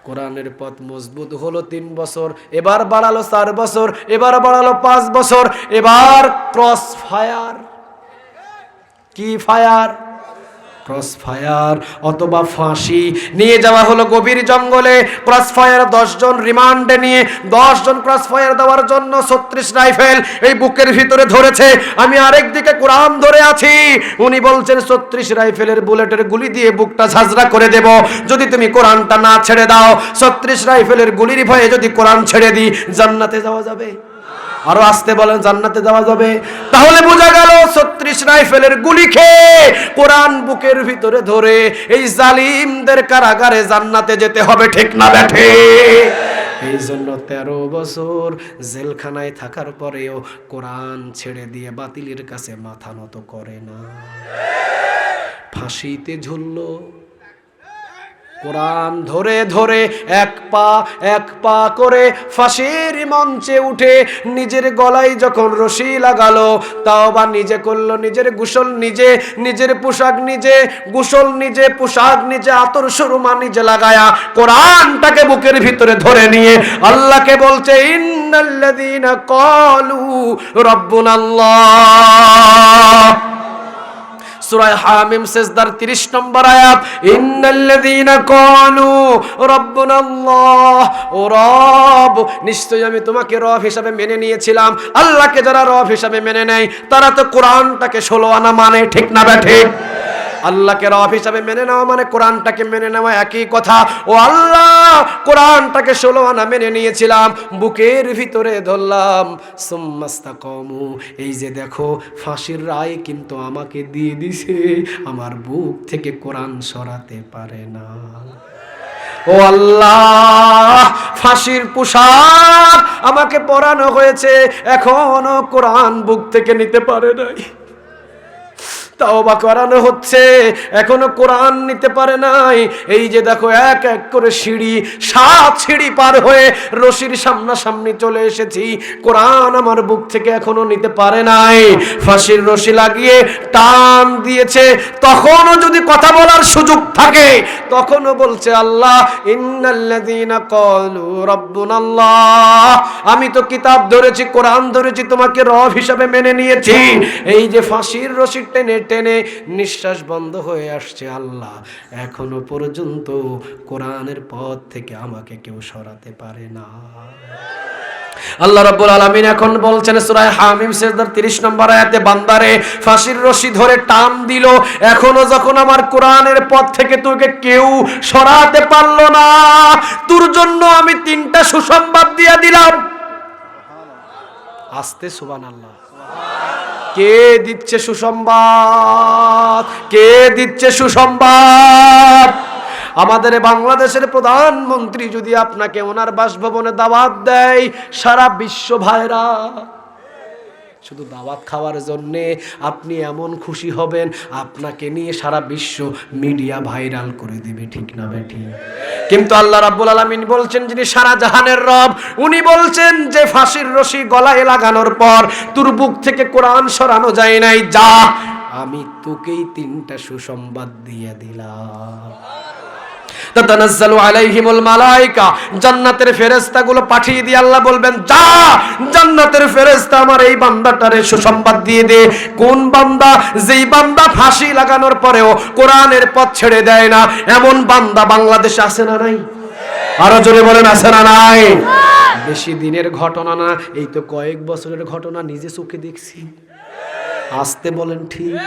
কোরআনের পথ মজবুত হলো 3 বছর, এবার বাড়ালো 4 বছর, এবার বাড়ালো 5 বছর, এবার ক্রস ফায়ার। কি ফায়ার? ক্রস ফায়ার অথবা ফাঁসি নিয়ে যাওয়া হলো গভীর জঙ্গলে। ক্রস ফায়ার 10 জন রিমান্ডে নিয়ে 10 জন ক্রস ফায়ার দেওয়ার জন্য 36 রাইফেল এই বুকের ভিতরে ধরেছে। আমি আরেক দিকে কোরআন ধরে আছি, উনি বলছেন 36 রাইফেলের বুলেটের গুলি দিয়ে বুকটা ঝাঁঝরা করে দেব যদি তুমি কোরআনটা না ছেড়ে দাও। 36 রাইফেলের গুলির ভয়ে যদি কোরআন ছেড়ে দিই, জান্নাতে যাওয়া যাবে? আরো আসতে বলেন, জান্নাতে যাওয়া যাবে? তাহলে বোঝা গেল 36 রাইফেলের গুলি খেয়ে কোরআন বুকের ভিতরে ধরে এই জালিমদের কারাগারে জান্নাতে যেতে হবে, ঠিক না বেঠে? এই জন্য 13 বছর জেলখানায় থাকার পরেও কোরআন ছেড়ে দিয়ে বাতিলের কাছে মাথা নত করে না। ফাঁসিতে ঝুললো, কোরআন ধরে ধরে এক পা করে ফাঁসির মঞ্চে উঠে নিজের গলায় যখন রশি লাগালো, তাও বা নিজে করলো, নিজের গোসল নিজে, নিজের পোশাক নিজে, গোসল নিজে, পোশাক নিজে, আতর সুরমা নিজে লাগায়া কোরআনটাকে বুকের ভিতরে ধরে নিয়ে আল্লাহকে বলছে, ইন্নাল্লাযীনা ক্বালু রাব্বুনাল্লাহ। সূরা হামিম সিজদার 30 নম্বর আয়াত, ইন্নাল্লাযীনা ক্বালু রাব্বুনাল্লাহ। ও রব, নিশ্চয়ই আমি তোমাকে রব হিসাবে মেনে নিয়েছিলাম। আল্লাহকে যারা রব হিসাবে মেনে নেয়, তারা তো কোরআনটাকে 16 আনা মানে, ঠিক না বেঠিক? আল্লাহকে রব হিসাবে মেনে নেওয়া মানে কোরআনটাকে মেনে নেওয়া একই কথা। ও আল্লাহ, কোরআনটাকে 16 আনা মেনে নিয়েছিলাম, বুকের ভিতরে ধরলাম, সুম্মাস্তাকামু, এই যে দেখো ফাঁসির রায় কিন্তু আমাকে দিয়ে দিছে, আমার বুক থেকে কোরআন সরাতে পারে না। ও আল্লাহ, ফাঁসির পোশাক আমাকে পরানো হয়েছে, এখনো কোরআন বুক থেকে নিতে পারে নাই। তাওবা করানো হচ্ছে, এখনো কোরআন নিতে পারে নাই। এই যে দেখো এক এক করে সিঁড়ি, 7 সিঁড়ি পার হয়ে রশির সামনাসামনি চলে এসেছি, কোরআন আমার বুক থেকে এখনো নিতে পারে নাই। ফাঁসির রশি লাগিয়ে টান দিয়েছে, তখনও যদি কথা বলার সুযোগ থাকে তখনও বলছে আল্লাহ ইন্নাল্লাযীনা ক্বালু রাব্বুনাল্লাহ, আমি তো কিতাব ধরেছি, কোরআন ধরেছি, তোমাকে রব হিসাবে মেনে নিয়েছি। এই যে ফাঁসির রশি টেনে টেনে নিঃশ্বাস বন্ধ হয়ে আসছে, আল্লাহ এখনো পর্যন্ত কোরআনের পথ থেকে আমাকে কেউ সরাতে পারে না। আল্লাহ রাব্বুল আলামিন এখন বলছেন সূরা হামিম সিজদার 30 নম্বর আয়াতে, বান্দারে ফাঁসির রশি ধরে টান দিল, এখনো যখন আমার কোরআনের পথ থেকে তোকে কেউ সরাতে পারলো না, তোর জন্য আমি 3টা সুসংবাদ দিয়ে দিলাম। আস্তে সুবহানাল্লাহ। কে দিচ্ছে সুসংবাদ? কে দিচ্ছে সুসংবাদ? আমাদের বাংলাদেশের প্রধানমন্ত্রী যদি আপনাকে ওনার বাসভবনে দাওয়াত দেয়, সারা বিশ্ব ভাইরা শুধু দাওয়াত খাওয়ার জন্যে আপনি এমন খুশি হবেন, আপনাকে নিয়ে সারা বিশ্ব মিডিয়া ভাইরাল করে দিবে, ঠিক না বেঠি? কিন্তু আল্লাহ রাব্বুল আলামিন বলছেন, যিনি সারা জাহানের রব, উনি বলছেন যে ফাঁসির রশি গলায় লাগানোর পর তোর বুক থেকে কোরআন সরানো যায় নাই, যা আমি তোকেই 3টা সুসংবাদ দিয়ে দিলাম। তাতানাজ্জালু আলাইহিমুল মালায়েকা, জান্নাতের ফেরেশতাগুলো পাঠিয়ে দিয়ে আল্লাহ বলবেন, যা জান্নাতের ফেরেশতা আমার এই বান্দাটারে সুসংবাদ দিয়ে দে। কোন বান্দা? যেই বান্দা ফাঁসি লাগানোর পরেও কোরআনের পথ ছেড়ে দেয় না, এমন বান্দা বাংলাদেশে আছে না নাই? আরো জোরে বলেন, আছে না নাই? বেশি দিনের ঘটনা না, এই তো কয়েক বছরের ঘটনা, নিজে চোখে দেখছি। আসতে বলেন ঠিক,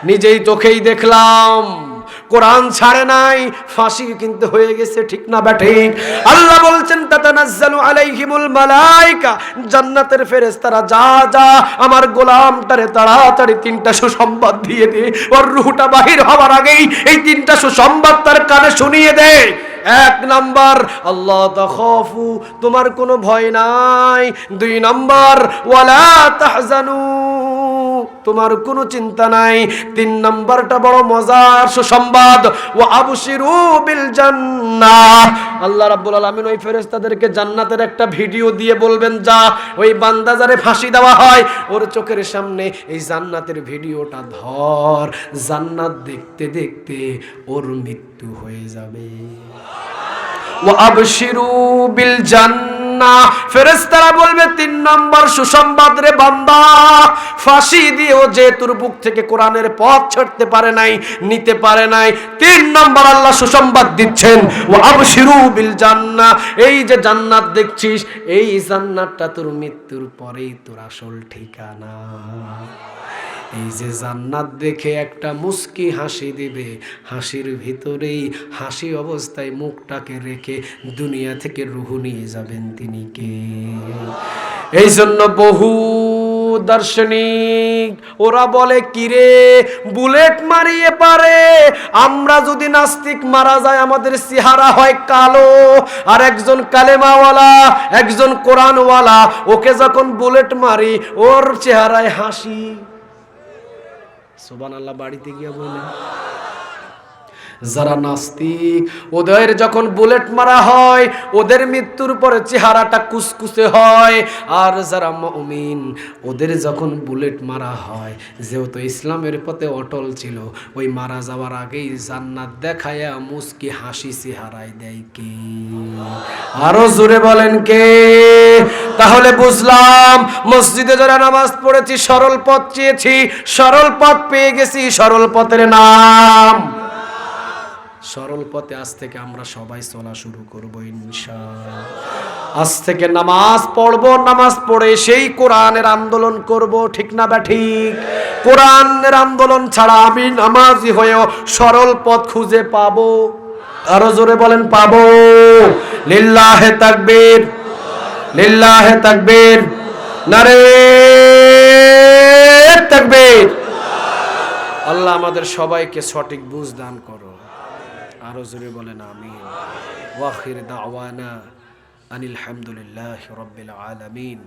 নিজেই চোখেই দেখলাম। কোরআন ছাড়ে নাই, ফাঁসি কিন্তু হয়ে গেছে, ঠিক না বেঠিক? আল্লাহ বলছেন তাতানাজ্জালু আলাইহিমুল মালায়েকা, জান্নাতের ফেরেশতারা যা যা আমার গোলামটারে তাড়াতাড়ি 3টা সুসংবাদ দিয়ে দে, ওর রূহটা বাহির হওয়ার আগেই এই 3টা সুসংবাদ তার কানে শুনিয়ে দে। 1 নাম্বার, আল্লাহ তাখাফু, তোমার কোনো ভয় নাই। 2 নাম্বার, ওয়ালা তাহজানু, তোমার কোনো চিন্তা নাই। 3 নাম্বারটা বড় মজার সুসংবাদ, ওয়া আবশিরু বিল জান্নাহ, আল্লাহ রাব্বুল আলামিন ওই ফেরেশতাদেরকে জান্নাতের একটা ভিডিও দিয়ে বলবেন, যা ওই বান্দা যারে ফাঁসি দেওয়া হয় ওর চোখের সামনে এই জান্নাতের ভিডিওটা ধর, জান্নাত দেখতে দেখতে ওর মৃত্যু হয়ে যাবে। ওয়া আবশিরু বিল জান্নাহ, ফেরেশতারা বলবে 3 নাম্বার সুসংবাদ রে বান্দা, ফাঁসি দিয়েও যে তোর বুক থেকে কোরআনের পথ ছাড়তে পারে নাই, নিতে পারে নাই, 3 নাম্বার আল্লাহ সুসংবাদ দিচ্ছেন, ওয়া আবশিরু বিল জান্নাহ, এই যে জান্নাত দেখছিস, এই জান্নাতটা তোর মৃত্যুর পরেই তোর আসল ঠিকানা। এই যে জান্নাত দেখে একটা মুস্কি হাসি দিবে, হাসির ভিতরেই হাসি অবস্থায় মুখটাকে রেখে দুনিয়া থেকে রূহ নিয়ে যাবেন তিনি কে? এই জন্য বহু দার্শনিক ওরা বলে, কিরে বুলেট মারিয়ে পারে, আমরা যদি নাস্তিক মারা যায় আমাদের চেহারা হয় কালো, আর একজন কালেমাওয়ালা, একজন কোরআনওয়ালা, ওকে যখন বুলেট মারি ওর চেহারায় হাসি। সুবহানাল্লাহ, বাড়িতে গিয়ে বলে। যারা নাস্তিক ওদের যখন বুলেট মারা হয় ওদের মৃত্যুর পরে চেহারাটা কুসকুসে হয়, আর যারা মুমিন ওদের যখন বুলেট মারা হয়, যেহেতু ইসলামের পথে অটল ছিল, ওই মারা যাওয়ার আগেই জান্নাত দেখায়া মুস্কি হাসি চেহারায় দেয় কে? আরো জোরে বলেন কে? তাহলে বুঝলাম, মসজিদে যারা নামাজ পড়েছি, সরল পথ চেয়েছি, সরল পথ পেয়ে গেছি, সরল পথের নাম সরল পথে। আজ থেকে আমরা সবাই চলা শুরু করবো ইনশাআল্লাহ। আজ থেকে নামাজ পড়বো, নামাজ পড়ে সেই কোরআনের আন্দোলন করব, ঠিক না ঠিক? কোরআনের আন্দোলন ছাড়া আমি নামাজি হয়েও সরল পথ খুঁজে পাবো? আরো জোরে বলেন, পাবো। লিল্লাহে তাকবীর, লিল্লাহে তাকবীর, নারে তাকবীর। আল্লাহ আমাদের সবাইকে সঠিক বুঝ দান করো। আরো জোরে বলেন আমিন। ওয়া আখির দাওয়ানা আনিল হামদুলিল্লাহি রাব্বিল আলামিন।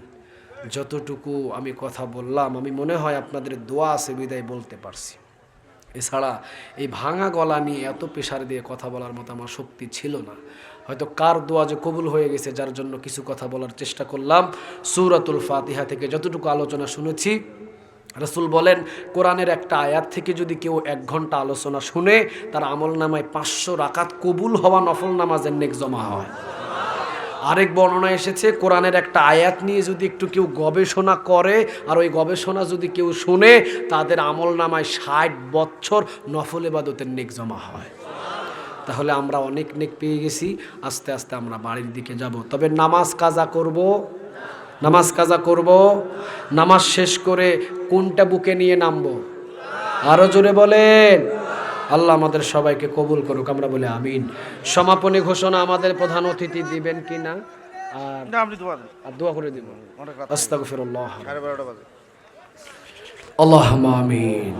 যতটুকু আমি কথা বললাম, আমি মনে হয় আপনাদের দোয়া আছে বিদায় বলতে পারছি। এছাড়া এই ভাঙা গলা নিয়ে এত প্রেশার দিয়ে কথা বলার মতো আমার শক্তি ছিল না। হয়তো কার দোয়া যে কবুল হয়ে গেছে, যার জন্য কিছু কথা বলার চেষ্টা করলাম। সূরাতুল ফাতিহা থেকে যতটুকু আলোচনা শুনেছি, রাসূল বলেন কোরআনের একটা আয়াত থেকে যদি কেউ 1 ঘন্টা আলোচনা শুনে, তার আমল নামায় 500 রাকাত কবুল হওয়া নফল নামাজের নেক জমা হয়। আরেক বর্ণনা এসেছে কোরআনের একটা আয়াত নিয়ে যদি একটু কেউ গবেষণা করে আর ওই গবেষণা যদি কেউ শুনে, তাদের আমল নামায় 60 বছর নফল ইবাদতের নেক জমা হয়। তাহলে আমরা অনেক নেক পেয়ে গেছি। আস্তে আস্তে আমরা বাড়ির দিকে যাব। তবে নামাজ কাজা করব, নামাজ কাজা করব। নামাজ শেষ করে কোনটা বুকে নিয়ে নামবো? আরো জোরে বলেন। আল্লাহ আমাদের সবাইকে কবুল করুক, আমরা বলি আমিন। সমাপনী ঘোষণা আমাদের প্রধান অতিথি দিবেন কিনা? আর দোয়া করে দিব। আস্তাগফিরুল্লাহ। আল্লাহুম্মা আমিন।